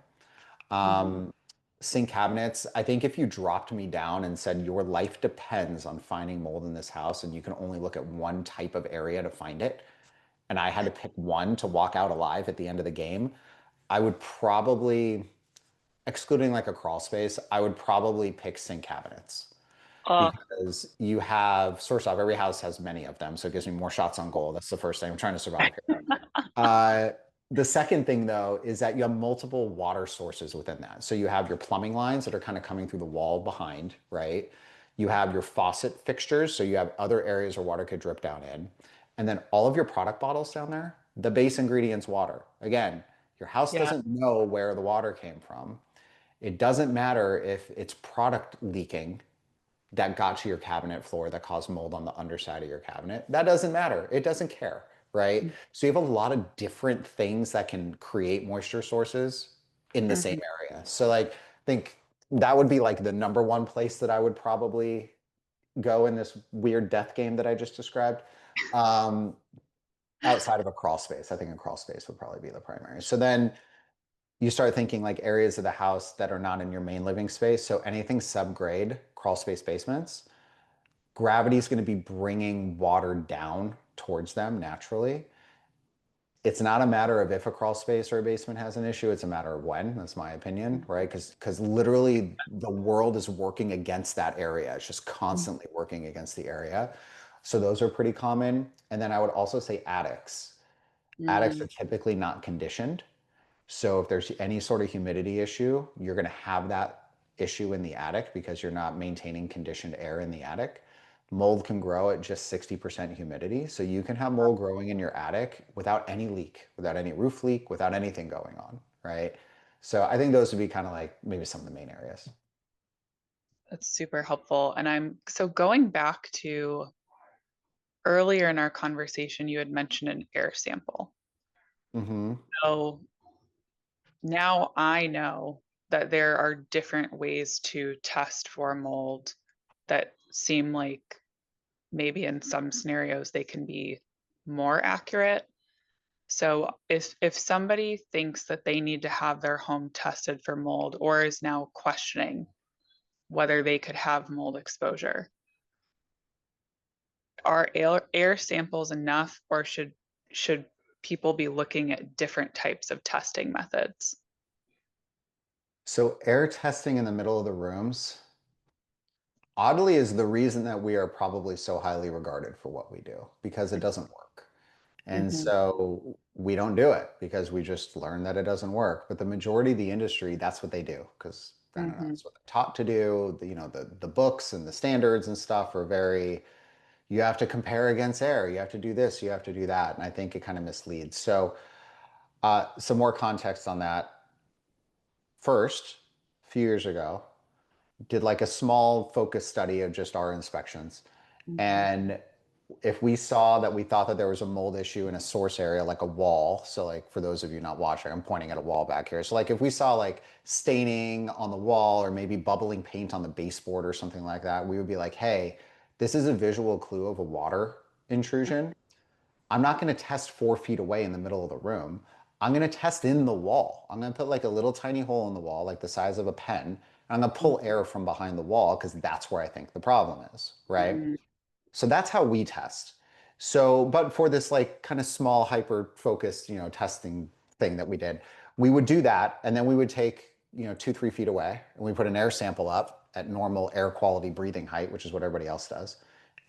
Mhm.
Sink cabinets, I think if you dropped me down and said your life depends on finding mold in this house and you can only look at one type of area to find it, and I had to pick one to walk out alive at the end of the game, I would probably, excluding like a crawl space, I would probably pick sink cabinets
Oh,
because you have, first off, every house has many of them, so it gives me more shots on goal. That's the first thing. I'm trying to survive here. Uh, the second thing, though, is that you have multiple water sources within that. So you have your plumbing lines that are kind of coming through the wall behind, right? You have your faucet fixtures, so you have other areas where water could drip down in. And then all of your product bottles down there, the base ingredient's water. Again, your house
yeah.
doesn't know where the water came from. It doesn't matter if it's product leaking that got to your cabinet floor that caused mold on the underside of your cabinet. That doesn't matter. It doesn't care, right? So you have a lot of different things that can create moisture sources in the same
Mhm.
area. So like, I think that would be like the number one place that I would probably go in this weird death game that I just described. Um, Outside of a crawl space, I think a crawl space would probably be the primary. So then you start thinking like areas of the house that are not in your main living space. So anything subgrade, crawl space basements, gravity is going to be bringing water down towards them naturally. It's not a matter of if a crawl space or a basement has an issue, it's a matter of when. That's my opinion, right? Because literally the world is working against that area. It's just constantly working against the area. So those are pretty common. And then I would also say attics. Attics are
Mm,
typically not conditioned. So if there's any sort of humidity issue, you're going to have that issue in the attic because you're not maintaining conditioned air in the attic. Mold can grow at just 60% humidity. So you can have mold growing in your attic without any leak, without any roof leak, without anything going on, right? So I think those would be kind of like maybe some of the main areas.
that's super helpful. And I'm so going back to earlier in our conversation, you had mentioned an air sample.
Hmm.
So now I know that there are different ways to test for mold that seem like maybe in some scenarios they can be more accurate. So if somebody thinks that they need to have their home tested for mold or is now questioning, whether they could have mold exposure. Are air samples enough, or should people be looking at different types of testing methods?
So air testing in the middle of the rooms, oddly, is the reason that we are probably so highly regarded for what we do, because it doesn't work. And
Mm-hmm.
so we don't do it because we just learned that it doesn't work. But the majority of the industry, that's what they do, because I don't know,
Mm-hmm.
that's what they're taught to do. The books and the standards and stuff are very, you have to compare against air, you have to do this, you have to do that. And I think it kind of misleads. So some more context on that. First, a few years ago, did like a small focus study of just our inspections.
Mm-hmm.
And if we saw that we thought that there was a mold issue in a source area, like a wall, so like for those of you not watching, I'm pointing at a wall back here. So like if we saw like staining on the wall or maybe bubbling paint on the baseboard or something like that, we would be like, hey, this is a visual clue of a water intrusion. I'm not going to test 4 feet away in the middle of the room. I'm going to test in the wall. I'm going to put like a little tiny hole in the wall, like the size of a pen. And I'm going to pull air from behind the wall because that's where I think the problem is, right?
Mm-hmm.
So that's how we test. So, but for this like kind of small hyper focused, testing thing that we did, we would do that. And then we would take, 2, 3 feet away and we put an air sample up at normal air quality breathing height, which is what everybody else does.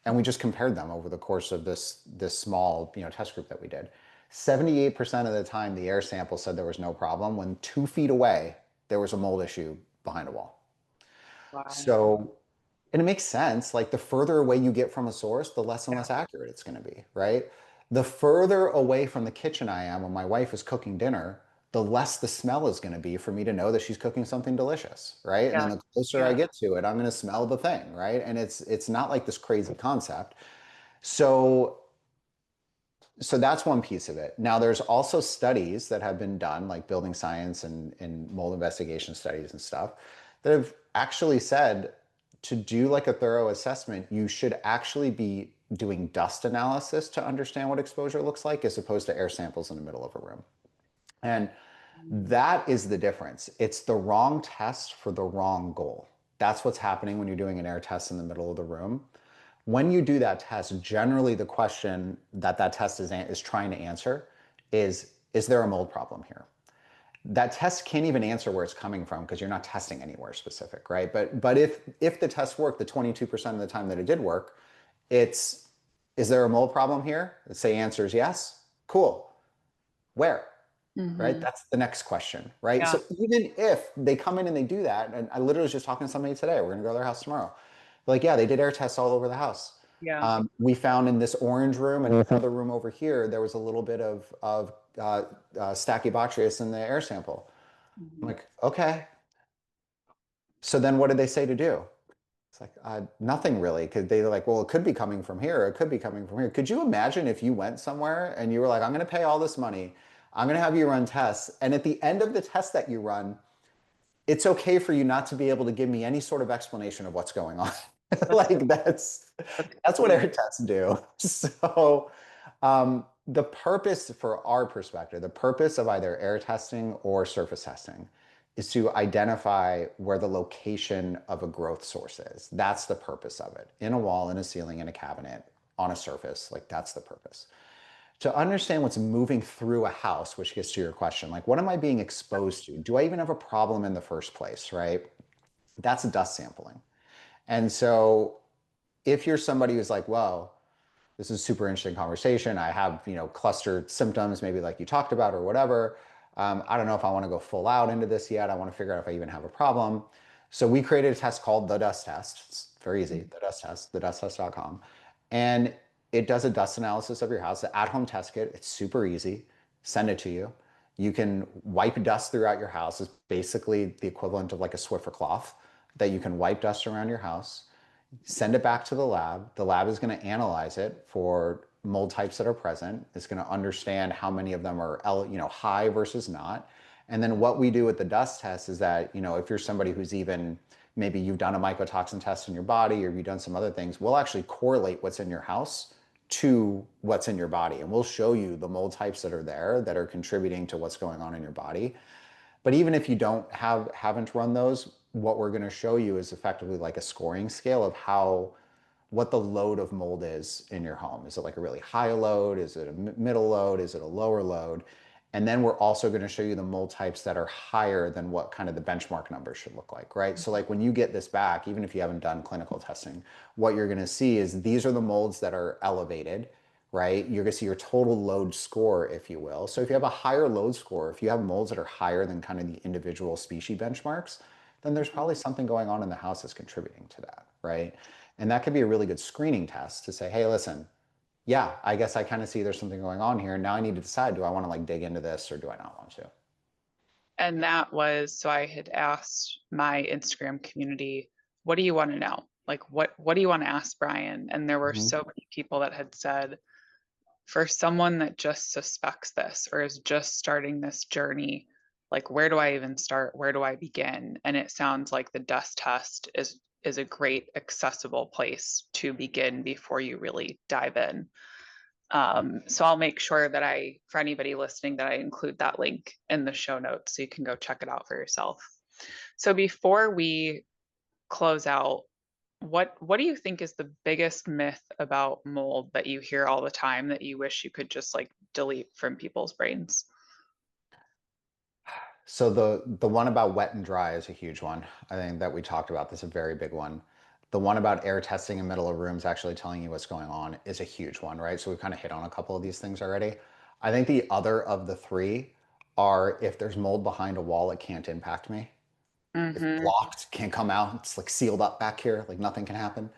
And we just compared them over the course of this small, test group that we did. 78% of the time, the air sample said there was no problem. When 2 feet away, there was a mold issue behind a wall.
Wow.
So, and it makes sense. Like the further away you get from a source, the less and
Yeah.
less accurate it's going to be, right? The further away from the kitchen I am when my wife is cooking dinner, the less the smell is going to be for me to know that she's cooking something delicious, right? And then
Yeah.
the closer I
Yeah.
get to it, I'm going to smell the thing, right? And it's not like this crazy concept. So that's one piece of it. Now, there's also studies that have been done, like building science and mold investigation studies and stuff, that have actually said to do like a thorough assessment, you should actually be doing dust analysis to understand what exposure looks like, as opposed to air samples in the middle of a room. And that is the difference. It's the wrong test for the wrong goal. That's what's happening when you're doing an air test in the middle of the room. When you do that test, generally the question that test is trying to answer is there a mold problem here? That test can't even answer where it's coming from because you're not testing anywhere specific, right? But if the test worked the 22% of the time that it did work, it's is there a mold problem here? Let's say answer is yes. Cool. Where? Right?
Mm-hmm.
That's the next question, right?
Yeah.
So even if they come in and they do that, and I literally was just talking to somebody today, we're gonna go to their house tomorrow. Like, yeah, they did air tests all over the house.
Yeah.
We found in this orange room and another room over here, there was a little bit of Stachybotrys in the air sample. I'm
Mm-hmm.
like, okay. So then what did they say to do? It's like, nothing really. Could they like, well, it could be coming from here. It could be coming from here. Could you imagine if you went somewhere and you were like, I'm going to pay all this money. I'm going to have you run tests. And at the end of the test that you run, it's okay for you not to be able to give me any sort of explanation of what's going on.
That's
Like
that's
that's what
crazy.
air tests do. So the purpose for our perspective, the purpose of either air testing or surface testing is to identify where the location of a growth source is. That's the purpose of it. In a wall, in a ceiling, in a cabinet, on a surface, like that's the purpose. To understand what's moving through a house, which gets to your question, like what am I being exposed to? Do I even have a problem in the first place, right? That's dust sampling. And so if you're somebody who's like, well, this is a super interesting conversation. I have, clustered symptoms, maybe like you talked about or whatever. I don't know if I want to go full out into this yet. I want to figure out if I even have a problem. So we created a test called the dust test. It's very easy, the dust test, thedusttest.com. And it does a dust analysis of your house, an at-home test kit. It's super easy. Send it to you. You can wipe dust throughout your house. It's basically the equivalent of like a Swiffer cloth that you can wipe dust around your house, send it back to the lab. The lab is going to analyze it for mold types that are present. It's going to understand how many of them are, high versus not. And then what we do with the dust test is that, if you're somebody who's even, maybe you've done a mycotoxin test in your body or you've done some other things, we'll actually correlate what's in your house to what's in your body. And we'll show you the mold types that are there that are contributing to what's going on in your body. But even if you haven't run those, what we're going to show you is effectively like a scoring scale of how what the load of mold is in your home. Is it like a really high load? Is it a middle load? Is it a lower load? And then we're also going to show you the mold types that are higher than what kind of the benchmark numbers should look like, right? So like when you get this back, even if you haven't done clinical testing, what you're going to see is these are the molds that are elevated, right? You're going to see your total load score, if you will. So if you have a higher load score, if you have molds that are higher than kind of the individual species benchmarks, then there's
Mhm.
probably something going on in the house that's contributing to that, right? And that could be a really good screening test to say, hey, listen, yeah, I guess I kind of see there's something going on here. Now I need to decide, do I want to like dig into this or do I not want to?
And that was, so I had asked my Instagram community, what do you want to know? Like, what do you want to ask Brian? And there were
Mhm.
so many people that had said, for someone that just suspects this or is just starting this journey, like, where do I even start? Where do I begin? And it sounds like the dust test is a great accessible place to begin before you really dive in. So I'll make sure that for anybody listening, that I include that link in the show notes so you can go check it out for yourself. So before we close out, what do you think is the biggest myth about mold that you hear all the time that you wish you could just like delete from people's brains?
So the one about wet and dry is a huge one. I think that we talked about this, a very big one. The one about air testing in middle of rooms actually telling you what's going on is a huge one, right? So we've kind of hit on a couple of these things already. I think the other of the three are if there's mold behind a wall, it can't impact me. It's
Mm-hmm.
blocked, can't come out. It's like sealed up back here, like nothing can happen.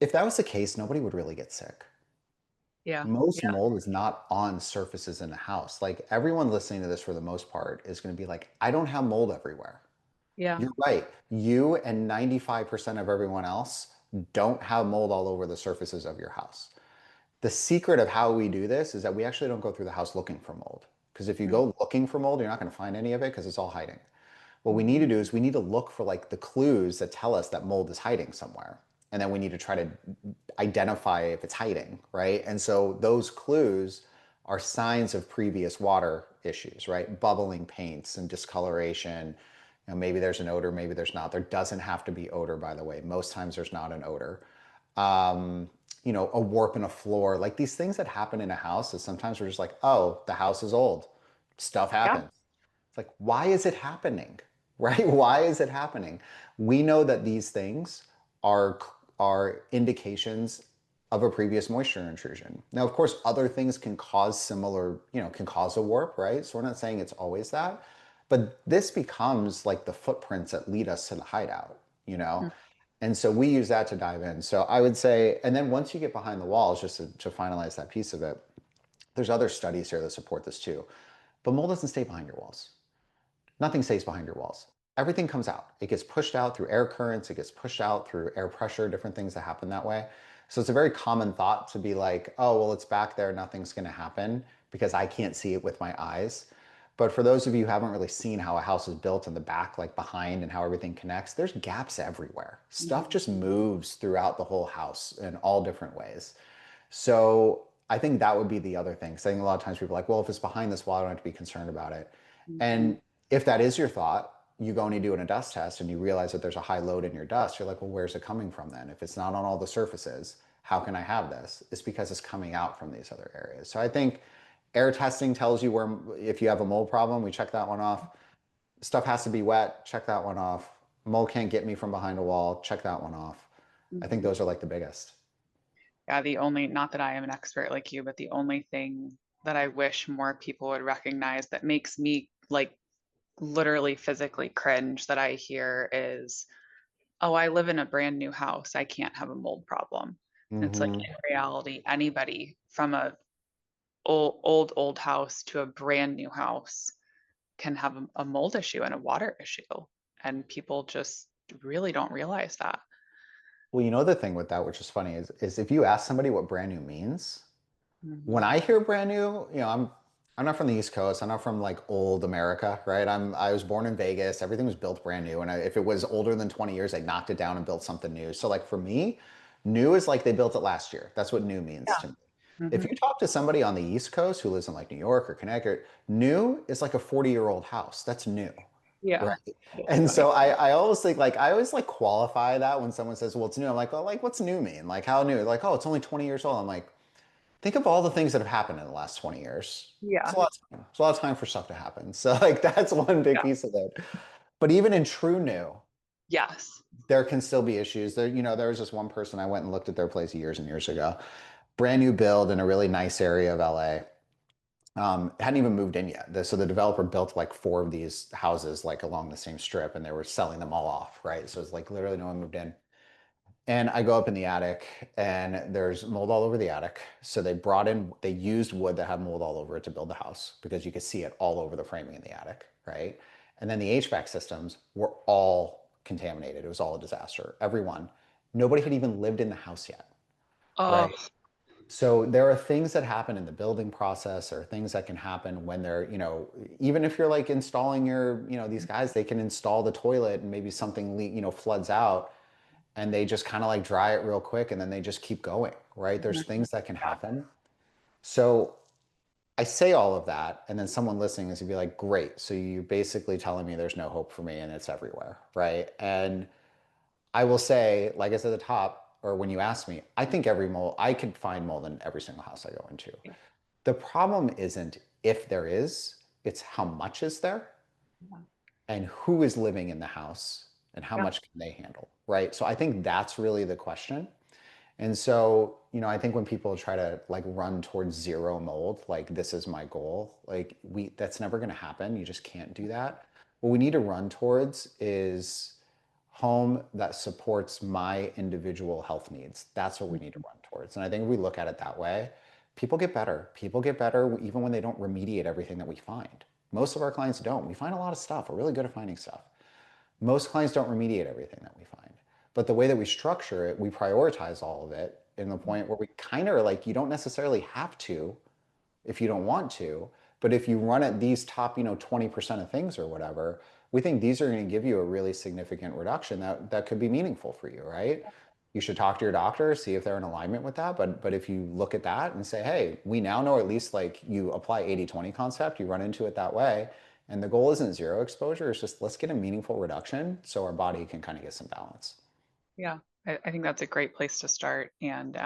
If that was the case, nobody would really get sick.
Yeah.
Most
Yeah.
mold is not on surfaces in the house. Like everyone listening to this for the most part is going to be like, I don't have mold everywhere.
Yeah.
You're right. You and 95% of everyone else don't have mold all over the surfaces of your house. The secret of how we do this is that we actually don't go through the house looking for mold. Because if you go looking for mold, you're not going to find any of it because it's all hiding. What we need
Mm-hmm.
to do is we need to look for like the clues that tell us that mold is hiding somewhere. And then we need to try to identify if it's hiding, right? And so those clues are signs of previous water issues, right? Bubbling paints and discoloration. You know, maybe there's an odor, maybe there's not. There doesn't have to be odor, by the way. Most times there's not an odor. Um, you know, a warp in a floor, like these things that happen in a house is sometimes we're just like, oh, the house is old. Stuff
Yeah.
happens. It's like, why is it happening? Right? Why is it happening? We know that these things are are indications of a previous moisture intrusion. Now, of course, other things can cause similar, you know, can cause a warp, right? So we're not saying it's always that, but this becomes like the footprints that lead us to the hideout, you know? And so we use that to dive in. So I would say, and then once you get behind the walls, just to finalize that piece of it, there's other studies here that support this too. But mold doesn't stay behind your walls. Nothing stays behind your walls. Everything comes out. It gets pushed out through air currents, it gets pushed out through air pressure, different things that happen that way. So it's a very common thought to be like, oh, well, it's back there, nothing's going to happen because I can't see it with my eyes. But for those of you who haven't really seen how a house is built in the back, like behind and how everything connects, there's gaps everywhere. Stuff
Mm-hmm.
just moves throughout the whole house in all different ways. So I think that would be the other thing. Because I think a lot of times people are like, well, if it's behind this wall, I don't have to be concerned about it.
Mm-hmm.
And if that is your thought, you go and you do a dust test and you realize that there's a high load in your dust. You're like, well, where's it coming from then? If it's not on all the surfaces, how can I have this? It's because it's coming out from these other areas. So I think air testing tells you where, if you have a mold problem, we check that one off. Stuff has to be wet, check that one off. Mold can't get me from behind a wall, check that one off. I think
Mm-hmm.
those are like the biggest.
Yeah, the only, not that I am an expert like you, but the only thing that I wish more people would recognize that makes me like literally physically cringe that I hear is, oh, I live in a brand new house. I can't have a mold problem. And it's like
Hmm.
in reality, anybody from a old house to a brand new house can have a mold issue and a water issue. And people just really don't realize that.
Well, you know the thing with that, which is funny, is if you ask somebody what brand new means, when
Mhm.
I hear brand new, you know, I'm not from the East Coast. I'm not from like old America, right? I was born in Vegas. Everything was built brand new, and if it was older than 20 years, they knocked it down and built something new. So like for me, new is like they built it last year. That's what new means
Yeah.
to me. If
Hmm.
you talk to somebody on the East Coast who lives in like New York or Connecticut, new is like a 40-year-old house. That's new.
Yeah.
right?
That's
And
funny.
so I always think like I always like qualify that when someone says, well, it's new. I'm like, well, like what's new mean? Like how new? Like, oh, it's only 20 years old. I'm like, think of all the things that have happened in the last 20 years. It's
Yeah.
a lot of time. It's a lot of time for stuff to happen. So like that's one big
Yeah.
piece of it. But even in true new,
Yes.
there can still be issues. There was this one person I went and looked at their place years and years ago. Brand new build in a really nice area of LA. Hadn't even moved in yet. So the developer built like four of these houses like along the same strip and they were selling them all off, right? So it's like literally no one moved in. And I go up in the attic and there's mold all over the attic. So they used wood that had mold all over it to build the house because you could see it all over the framing in the attic, right? And then the HVAC systems were all contaminated. It was all a disaster. Everyone. Nobody had even lived in the house yet,
Oh,
right? So there are things that happen in the building process or things that can happen when even if you're like installing these guys, they can install the toilet and maybe something floods out and they just kind of like dry it real quick and then they just keep going, right? There's
mhm.
things that can
Yeah.
happen. So I say all of that, and then someone listening is gonna be like, great. So you're basically telling me there's no hope for me and it's everywhere, right? And I will say, like I said at the top, or when you ask me, I think I could find mold in every single house I go into.
Yeah.
The problem isn't if there is, it's how much is there and who is living in the house and how
Yeah.
much can they handle, right? So I think that's really the question. And so, I think when people try to like run towards zero mold, like this is my goal, like that's never going to happen. You just can't do that. What we need to run towards is home that supports my individual health needs. That's what we need to
Mhm.
run towards. And I think if we look at it that way, people get better. People get better even when they don't remediate everything that we find. Most of our clients don't. We find a lot of stuff. We're really good at finding stuff. Most clients don't remediate everything that we find. But the way that we structure it, we prioritize all of it in the point where we kind of are like, you don't necessarily have to if you don't want to. But if you run at these top, 20% of things or whatever, we think these are going to give you a really significant reduction that could be meaningful for you, right? You should talk to your doctor, see if they're in alignment with that. But if you look at that and say, hey, we now know at least like you apply 80/20 concept, you run into it that way. And the goal isn't zero exposure, it's just let's get a meaningful reduction so our body can kind of get some balance.
Yeah. I think that's a great place to start. And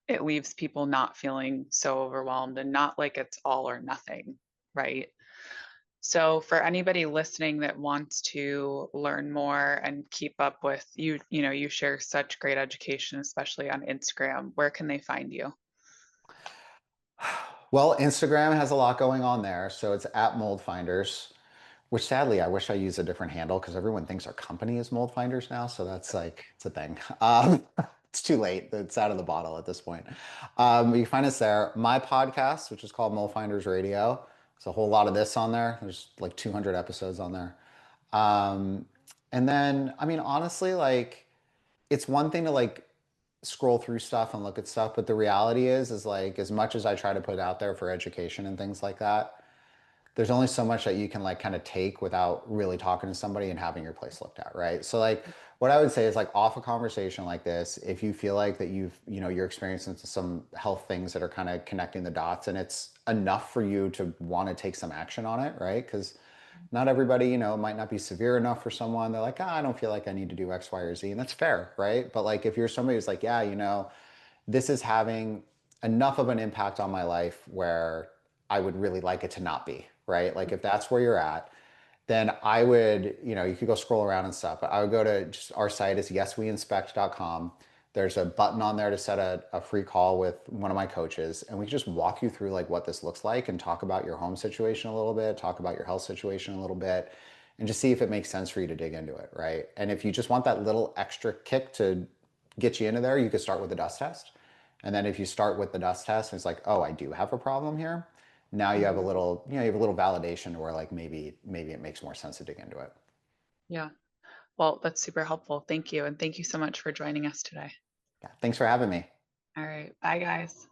it leaves people not feeling so overwhelmed and not like it's all or nothing, right? So for anybody listening that wants to learn more and keep up with you, you share such great education, especially on Instagram. Where can they find you?
Well, Instagram has a lot going on there. So it's at Mold Finders, which sadly I wish I used a different handle because everyone thinks our company is Mold Finders now. So that's like, it's a thing. It's too late. It's out of the bottle at this point. You can find us there. My podcast, which is called Mold Finders Radio. There's a whole lot of this on there. There's like 200 episodes on there. Um, and then, I mean, honestly, like, it's one thing to like scroll through stuff and look at stuff, but the reality is like as much as I try to put out there for education and things like that, there's only so much that you can like kind of take without really talking to somebody and having your place looked at, right? So like what I would say is like off a conversation like this, if you feel like that you're experiencing some health things that are kind of connecting the dots and it's enough for you to want to take some action on it, right? Because not everybody, might not be severe enough for someone. They're like, I don't feel like I need to do X, Y, or Z. And that's fair, right? But like if you're somebody who's like, yeah, this is having enough of an impact on my life where I would really like it to not be, right? Like if that's where you're at, then I would, you could go scroll around and stuff, but I would go to just our site is yesweinspect.com. There's a button on there to set a free call with one of my coaches, and we can just walk you through like what this looks like and talk about your home situation a little bit, talk about your health situation a little bit, and just see if it makes sense for you to dig into it, right? And if you just want that little extra kick to get you into there, you could start with the dust test. And then if you start with the dust test and it's like, oh, I do have a problem here, now you have a
Mhm.
little, you have a little validation where like maybe it makes more sense to dig into it.
Yeah. Well, that's super helpful. Thank you. And thank you so much for joining us today.
Yeah. Thanks for having me.
All right. Bye, guys.